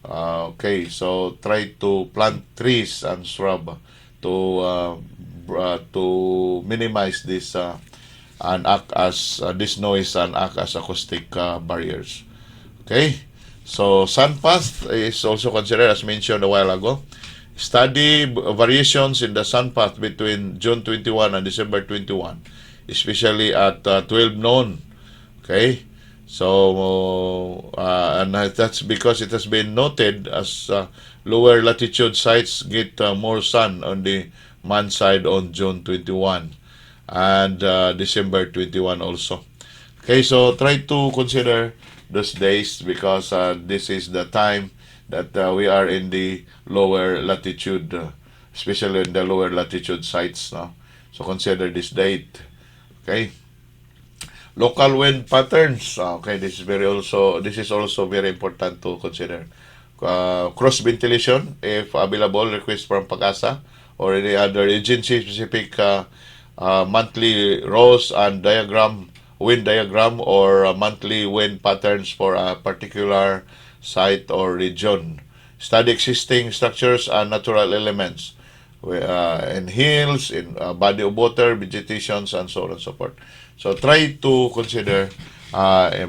Okay, so try to plant trees and shrub to minimize this and act as this noise and act as acoustic barriers. Okay, so sun path is also considered as mentioned a while ago. Study variations in the sun path between June 21 and December 21, especially at 12 noon. Okay, so and that's because it has been noted as lower latitude sites get more sun on the man side on June 21 and December 21 also. Okay, so try to consider those days because this is the time that we are in the lower latitude, especially in the lower latitude sites. No? So consider this date. Okay. Local wind patterns. Okay, this is also very important to consider. Cross ventilation, if available, request from Pag-asa or any other agency specific monthly rows and wind diagram or monthly wind patterns for a particular site or region. Study existing structures and natural elements. in hills, in body of water, vegetations, and so on and so forth. So try to consider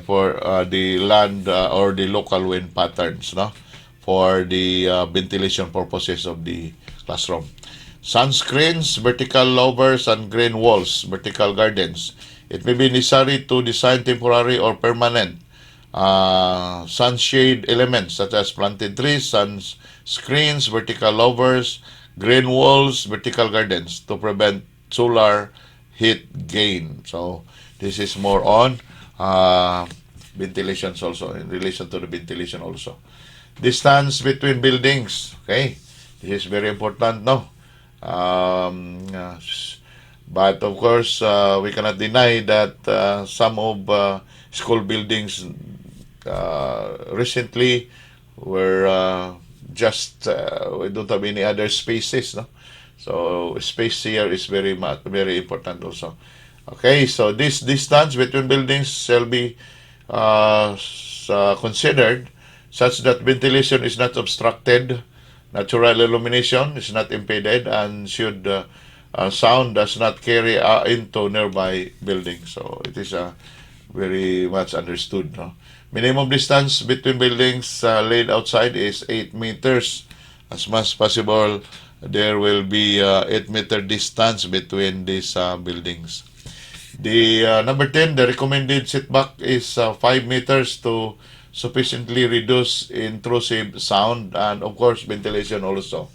for the land or the local wind patterns, no, for the ventilation purposes of the classroom. Sunscreens, vertical louvers, and green walls, vertical gardens. It may be necessary to design temporary or permanent sunshade elements such as planted trees, sun screens, vertical louvers, green walls, vertical gardens to prevent solar heat gain. So this is more on ventilations also, in relation to the ventilation also. Distance between buildings. Okay, this is very important, no? But of course, we cannot deny that some of school buildings recently were just we don't have any other spaces, no. So space here is very important also. Okay, so this distance between buildings shall be considered such that ventilation is not obstructed, natural illumination is not impeded, and should sound does not carry into nearby buildings. So it is very much understood, no? Minimum distance between buildings laid outside is 8 meters. As much as possible, there will be 8-meter distance between these buildings. The number 10, the recommended setback is 5 meters to sufficiently reduce intrusive sound and of course ventilation also.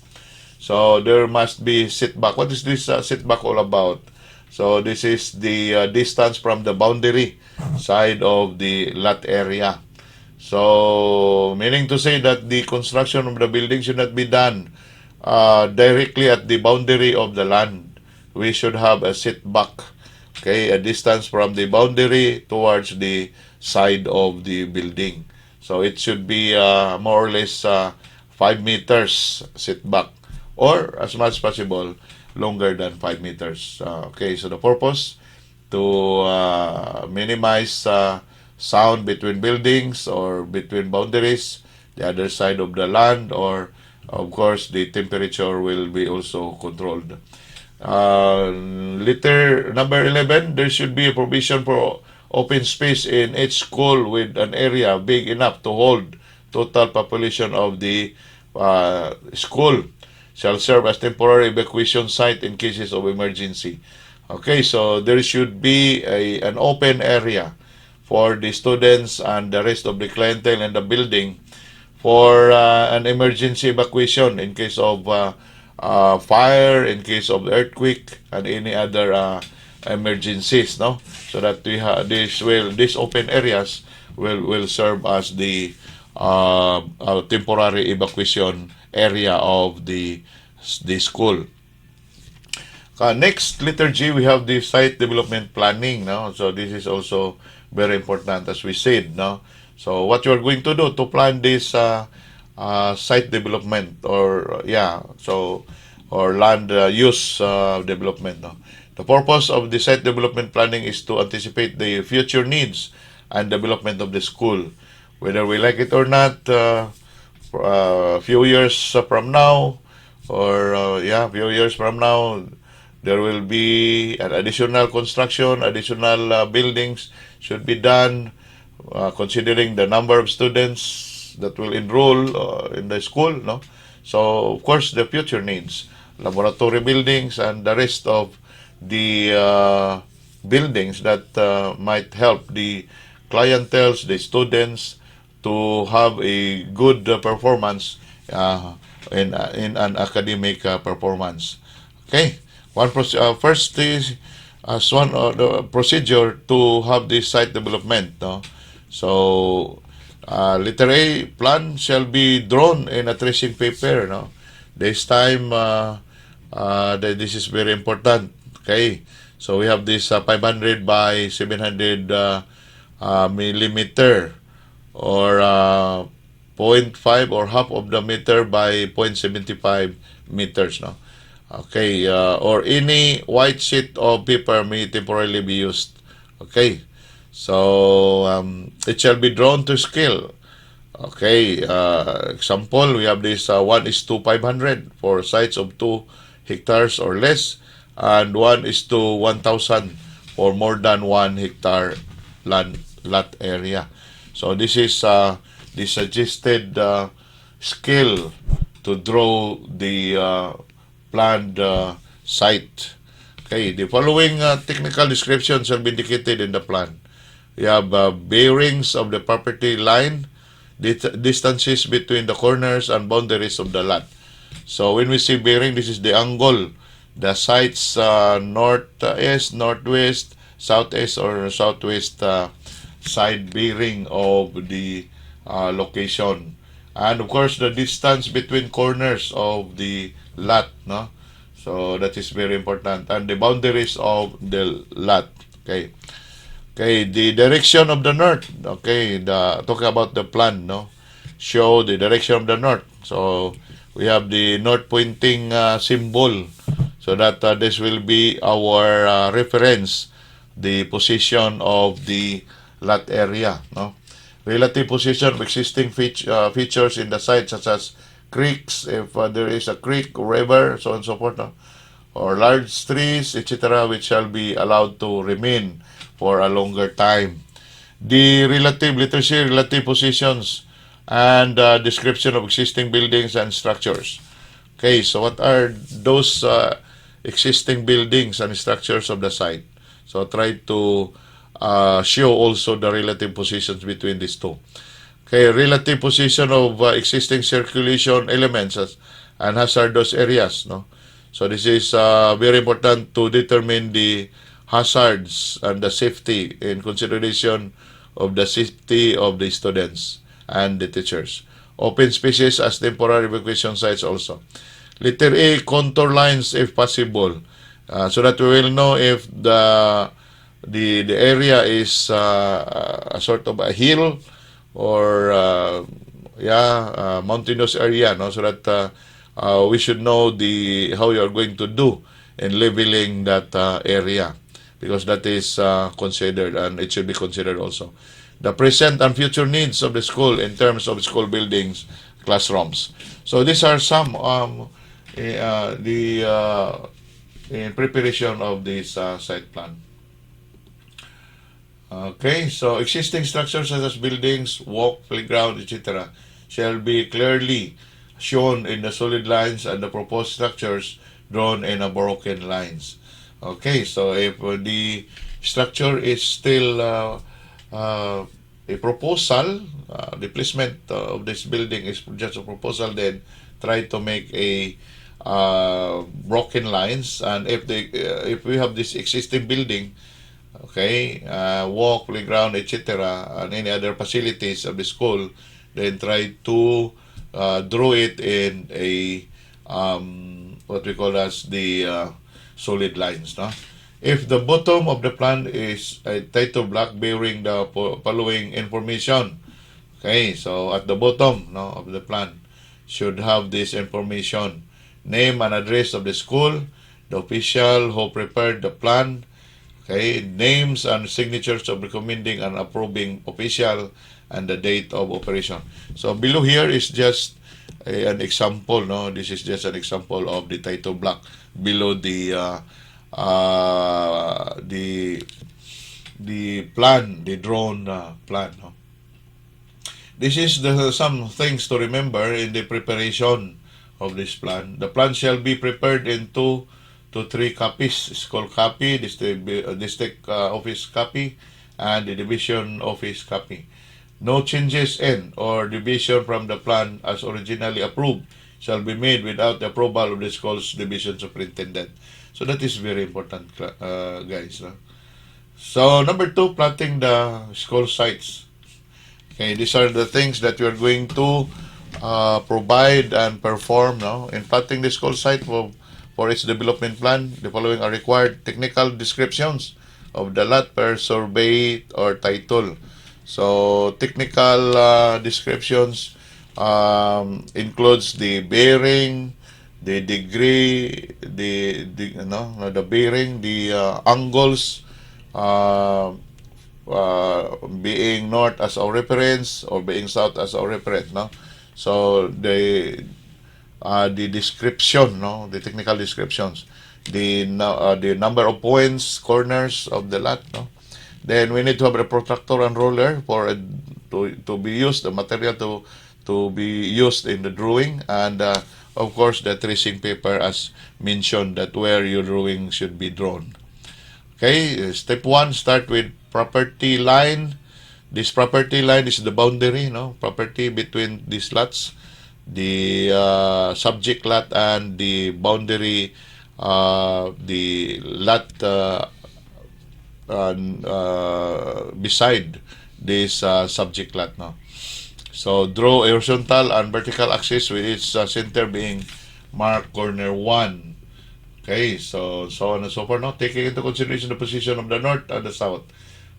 So there must be setback. What is this setback all about? So this is the distance from the boundary side of the lot area. So meaning to say that the construction of the building should not be done directly at the boundary of the land. We should have a setback, okay, a distance from the boundary towards the side of the building. So it should be more or less 5 meters setback, or as much as possible longer than 5 meters. Okay, so the purpose to minimize sound between buildings or between boundaries, the other side of the land, or of course the temperature will be also controlled. Letter number 11, there should be a provision for open space in each school with an area big enough to hold total population of the school shall serve as temporary evacuation site in cases of emergency. Okay, so there should be an open area for the students and the rest of the clientele in the building for an emergency evacuation in case of fire, in case of earthquake, and any other emergencies, no? So that we these open areas will serve as the temporary evacuation area of the school. Next, letter G, we have the site development planning. No, so this is also very important, as we said. No, so what you are going to do to plan this site development, or or land use development. No, the purpose of the site development planning is to anticipate the future needs and development of the school, whether we like it or not. A few years from now, or few years from now, there will be an additional construction, additional buildings should be done, considering the number of students that will enroll in the school, no? So of course the future needs, laboratory buildings and the rest of the buildings that might help the clienteles, the students, to have a good performance in an academic performance. Okay, first is as one of the procedure to have this site development. No, so letter A, plan shall be drawn in a tracing paper. No, this time this is very important. Okay, so we have this 500 by 700 millimeter, or 0.5 or half of the meter by 0.75 meters. No, okay, or any white sheet of paper may temporarily be used. Okay, so it shall be drawn to scale. Okay, example, we have this 1:500 for sites of 2 hectares or less, and 1 is to 1,000 for more than 1 hectare lot area. So this is the suggested skill to draw the planned site. Okay, the following technical descriptions shall be indicated in the plan. We have bearings of the property line, distances between the corners and boundaries of the lot. So when we see bearing, this is the angle, the sites northeast, northwest, southeast, or southwest side bearing of the location. And of course, the distance between corners of the lot, no? So that is very important. And the boundaries of the lot. Okay. Okay, the direction of the north. Okay, talking about the plan, no? Show the direction of the north. So we have the north pointing symbol. So that this will be our reference, the position of the lot area, no? Relative position of existing features in the site, such as creeks, if there is a creek, river, so on and so forth, no? Or large trees, etc., which shall be allowed to remain for a longer time. The relative literacy, relative positions, and description of existing buildings and structures. Okay, so what are those existing buildings and structures of the site? So try to show also the relative positions between these two. Okay, relative position of existing circulation elements and hazardous areas. No, so this is very important to determine the hazards and the safety in consideration of the safety of the students and the teachers. Open spaces as temporary evacuation sites also. Letter A, contour lines if possible, so that we will know if the area is a sort of a hill or mountainous area, no, so that we should know the how you are going to do in leveling that area, because that is considered, and it should be considered also. The present and future needs of the school in terms of school buildings, classrooms. So these are some in preparation of this site plan. Okay, so existing structures such as buildings, walk, playground, etc. shall be clearly shown in the solid lines and the proposed structures drawn in a broken lines. Okay, so if the structure is still a proposal, the placement of this building is just a proposal, then try to make a broken lines. And if we have this existing building, okay, walk, playground, etc., and any other facilities of the school, then try to draw it in a what we call as the solid lines, no? If the bottom of the plan is a title block bearing the following information, okay, so at the bottom, no, of the plan should have this information: name and address of the school, the official who prepared the plan, okay, names and signatures of recommending and approving official, and the date of operation. So below here is just an example, no? This is just an example of the title block below the plan, the drawn plan, no? This is some things to remember in the preparation of this plan. The plan shall be prepared in 2 to 3 copies: school copy, district office copy, and the division office copy. No changes in or deviation from the plan as originally approved shall be made without the approval of the school's division superintendent. So that is very important, guys. No? So number 2, plotting the school sites. Okay, these are the things that we are going to provide and perform, no? In plotting the school site for its development plan. The following are required: technical descriptions of the lot per survey or title. So technical descriptions includes the bearing, the degree, the bearing, the angles, being north as our reference or being south as our reference, no? So the description, no, the technical descriptions, the number of points, corners of the lot, no. Then we need to have a protractor and roller for to be used, the material to be used in the drawing, and of course the tracing paper as mentioned that where your drawing should be drawn. Okay, step one, start with property line. This property line is the boundary, no, property between these lots, the subject lot and the boundary, the lot beside this subject lot, no. So draw a horizontal and vertical axis with its center being marked corner 1. Okay, so on and so forth, no? Taking into consideration the position of the north and the south.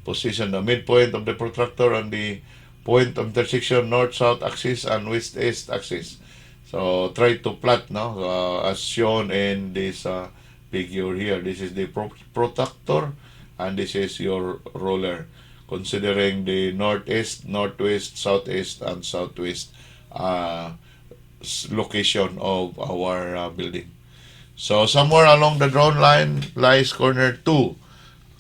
Position the midpoint of the protractor on the point of intersection north-south axis and west-east axis. So try to plot, no, as shown in this figure here. This is the protractor and this is your roller. Considering the northeast, northwest, southeast, and southwest location of our building. So somewhere along the drawn line lies corner 2.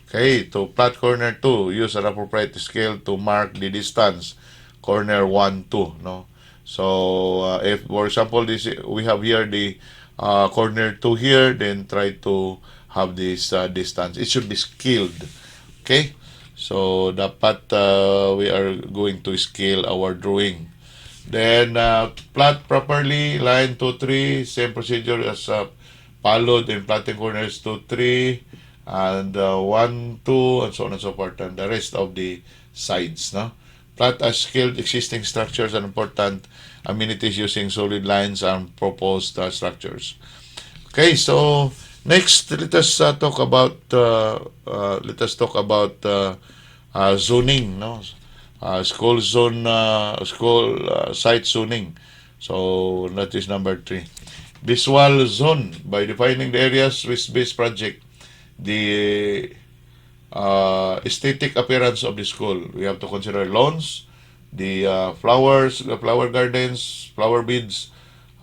Okay, to plot corner 2, use an appropriate scale to mark the distance corner 1, 2, no? So if for example this we have here the corner 2 here, then try to have this distance. It should be scaled. Okay? So dapat we are going to scale our drawing. Then plot properly line 2, 3, same procedure as followed in plotting corners 2, 3 and 1, 2 and so on and so forth, and the rest of the sides, no. Plot as scaled existing structures and important amenities using solid lines and proposed structures. Okay, so next let us talk about zoning, no. School zone, school site zoning. So that is number 3. Visual zone, by defining the areas with base project, the aesthetic appearance of the school. We have to consider lawns, the flowers, the flower gardens, flower beds,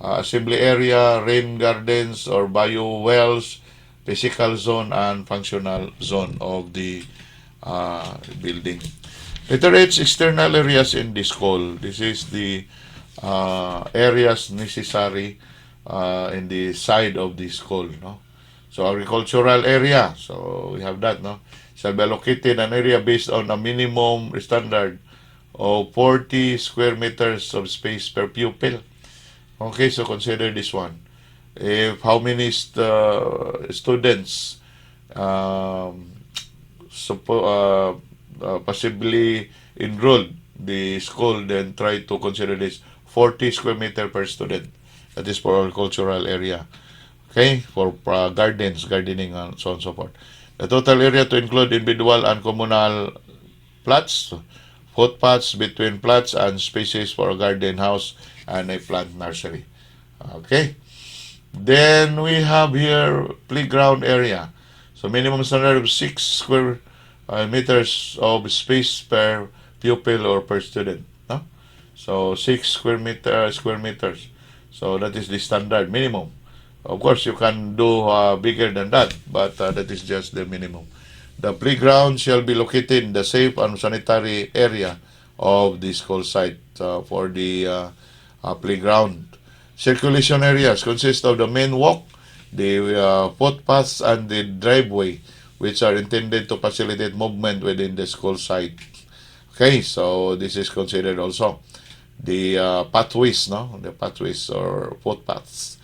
assembly area, rain gardens or bio wells, physical zone and functional zone of the building. Letter H, external areas in the school. This is the areas necessary in the side of the school, no. So agricultural area, so we have that, no. Shall be allocated an area based on a minimum standard of 40 square meters of space per pupil. Okay, so consider this one. If how many students um, possibly enrolled the school, then try to consider this 40 square meter per student. That is for agricultural area. Okay, for gardens, gardening, and so on and so forth. The total area to include individual and communal plots, footpaths between plots, and spaces for a garden house and a plant nursery. Okay. Then we have here playground area. So minimum standard of 6 square meters of space per pupil or per student. No? So 6 square meters. So that is the standard minimum. Of course, you can do bigger than that, but that is just the minimum. The playground shall be located in the safe and sanitary area of the school site for the playground. Circulation areas consist of the main walk, the footpaths, and the driveway, which are intended to facilitate movement within the school site. Okay, so this is considered also the pathways, no, the pathways or footpaths.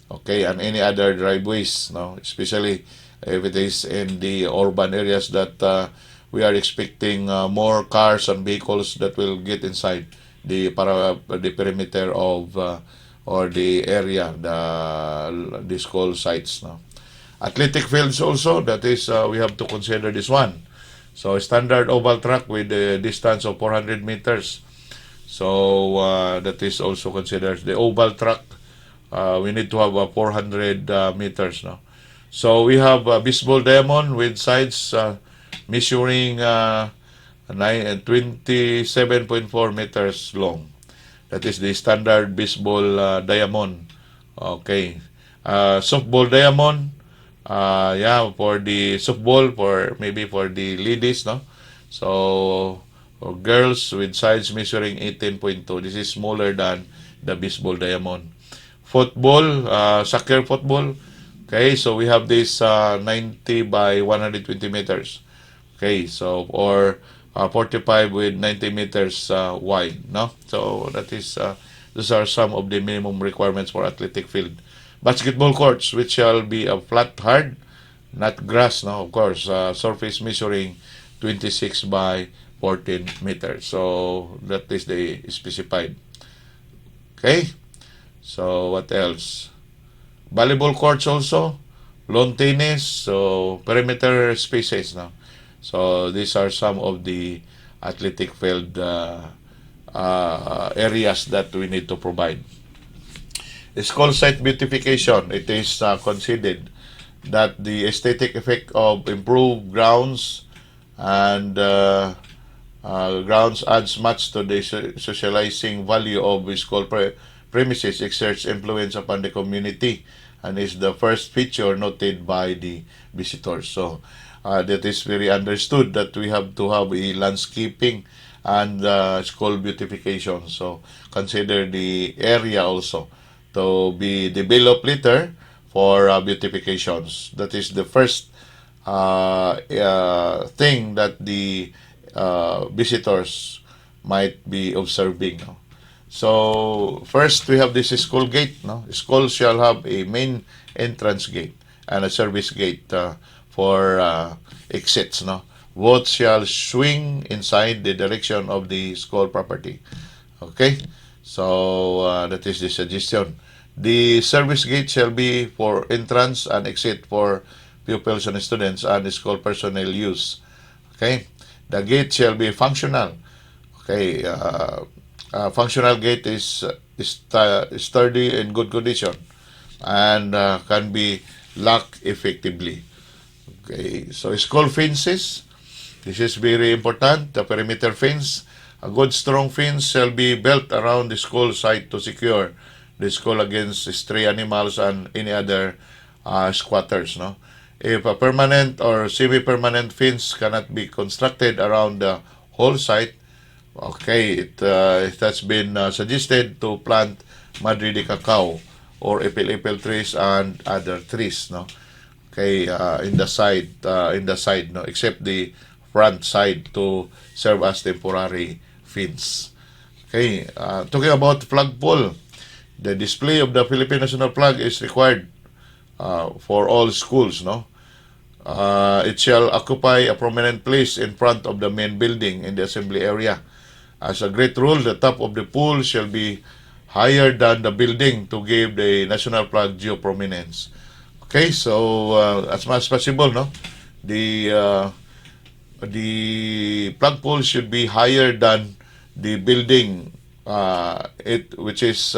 Okay, and any other driveways, no, especially if it is in the urban areas that we are expecting more cars and vehicles that will get inside the perimeter of or the area, the school sites, no. Athletic fields also, that is we have to consider this one. So standard oval track with a distance of 400 meters. So that is also considered the oval track. We need to have 400 meters now. So we have a baseball diamond with sides measuring 27.4 meters long. That is the standard baseball diamond Okay. Softball diamond. Yeah, for the softball, for maybe for the ladies, no? So, for girls with size measuring 18.2, this is smaller than the baseball diamond. Football, soccer football. Okay, so we have this 90 by 120 meters. Okay, so or 45 with 90 meters wide, no? So that is those are some of the minimum requirements for athletic field. Basketball courts, which shall be a flat, hard, not grass, no? Of course, surface measuring 26 by 14 meters. So that is the specified. Okay. So what else? Volleyball courts also, lawn tennis, so perimeter spaces, no? So these are some of the athletic field areas that we need to provide. School site beautification, it is considered that the aesthetic effect of improved grounds and grounds adds much to the socializing value of school premises, exerts influence upon the community, and is the first feature noted by the visitors. So that is very understood that we have to have a landscaping and school beautification. So consider the area also to be developed later for beautifications. That is the first thing that the visitors might be observing. No? So first we have this school gate. No, school shall have a main entrance gate and a service gate for exits. No, both shall swing inside the direction of the school property. Okay, so that is the suggestion. The service gate shall be for entrance and exit for pupils and students and school personnel use. Okay, the gate shall be functional. Okay, functional gate is sturdy in good condition and can be locked effectively. Okay, so school fences. This is very important. The perimeter fence. A good strong fence shall be built around the school site to secure the school against stray animals and any other squatters. No, if a permanent or semi-permanent fence cannot be constructed around the whole site, okay, it has been suggested to plant Madrid de Cacao or ipil-ipil trees and other trees, no? Okay, in the side, no, except the front side to serve as temporary fence. Okay, talking about flagpole, the display of the Philippine national flag is required for all schools, no? It shall occupy a prominent place in front of the main building in the assembly area. As a great rule, the top of the pole shall be higher than the building to give the national flag due prominence. Okay, so as much as possible, no, the uh, the flagpole should be higher than the building, which is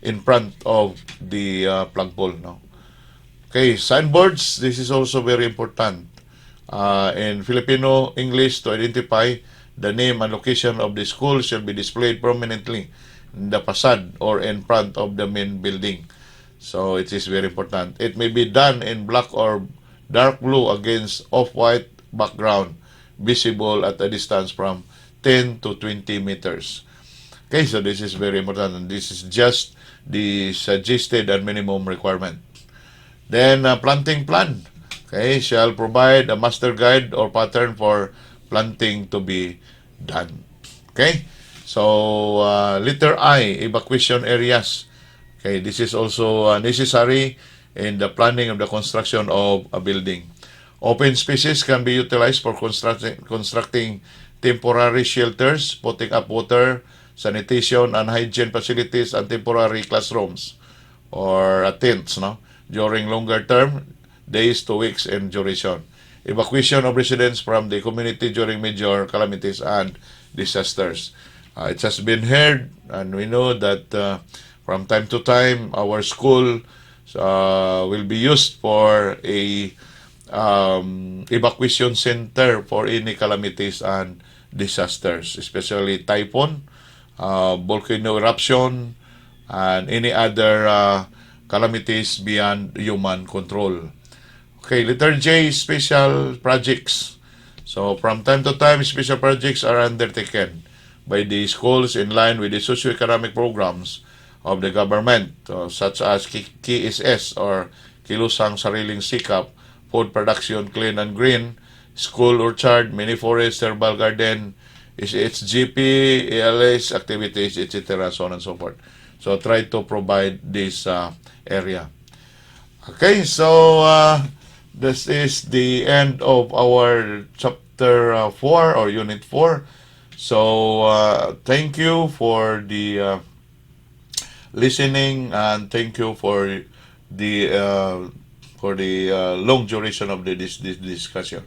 in front of the flagpole, no. Okay, signboards. This is also very important in Filipino English to identify the name and location of the school shall be displayed prominently in the facade or in front of the main building. So it is very important. It may be done in black or dark blue against off-white background, visible at a distance from 10 to 20 meters. Okay, so this is very important, and this is just the suggested and minimum requirement. Then planting plan. Okay, shall provide a master guide or pattern for planting to be done. Okay, so letter I, evacuation areas. Okay, this is also necessary in the planning of the construction of a building. Open spaces can be utilized for constructing temporary shelters, putting up water, sanitation, and hygiene facilities, and temporary classrooms or tents, no, during longer term, days to weeks in duration. Evacuation of residents from the community during major calamities and disasters. It has been heard, and we know that from time to time, our school will be used for a evacuation center for any calamities and disasters, especially typhoon, volcano eruption, and any other calamities beyond human control. Okay, letter J, special projects. So from time to time, special projects are undertaken by the schools in line with the socioeconomic programs of the government, such as KSS or Kilusang Sariling Sikap, Food Production Clean and Green, School Orchard, Mini Forest, Herbal Garden, SHGP, ALS activities, etc., so on and so forth. So try to provide this area. Okay, so this is the end of our chapter 4 or unit 4. So thank you for the listening, and thank you the long duration of this discussion.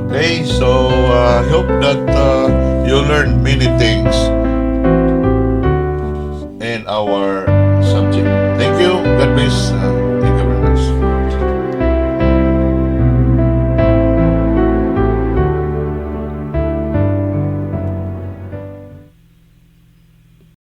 Okay, so I hope that you learned many things in our subject. Thank you. God bless.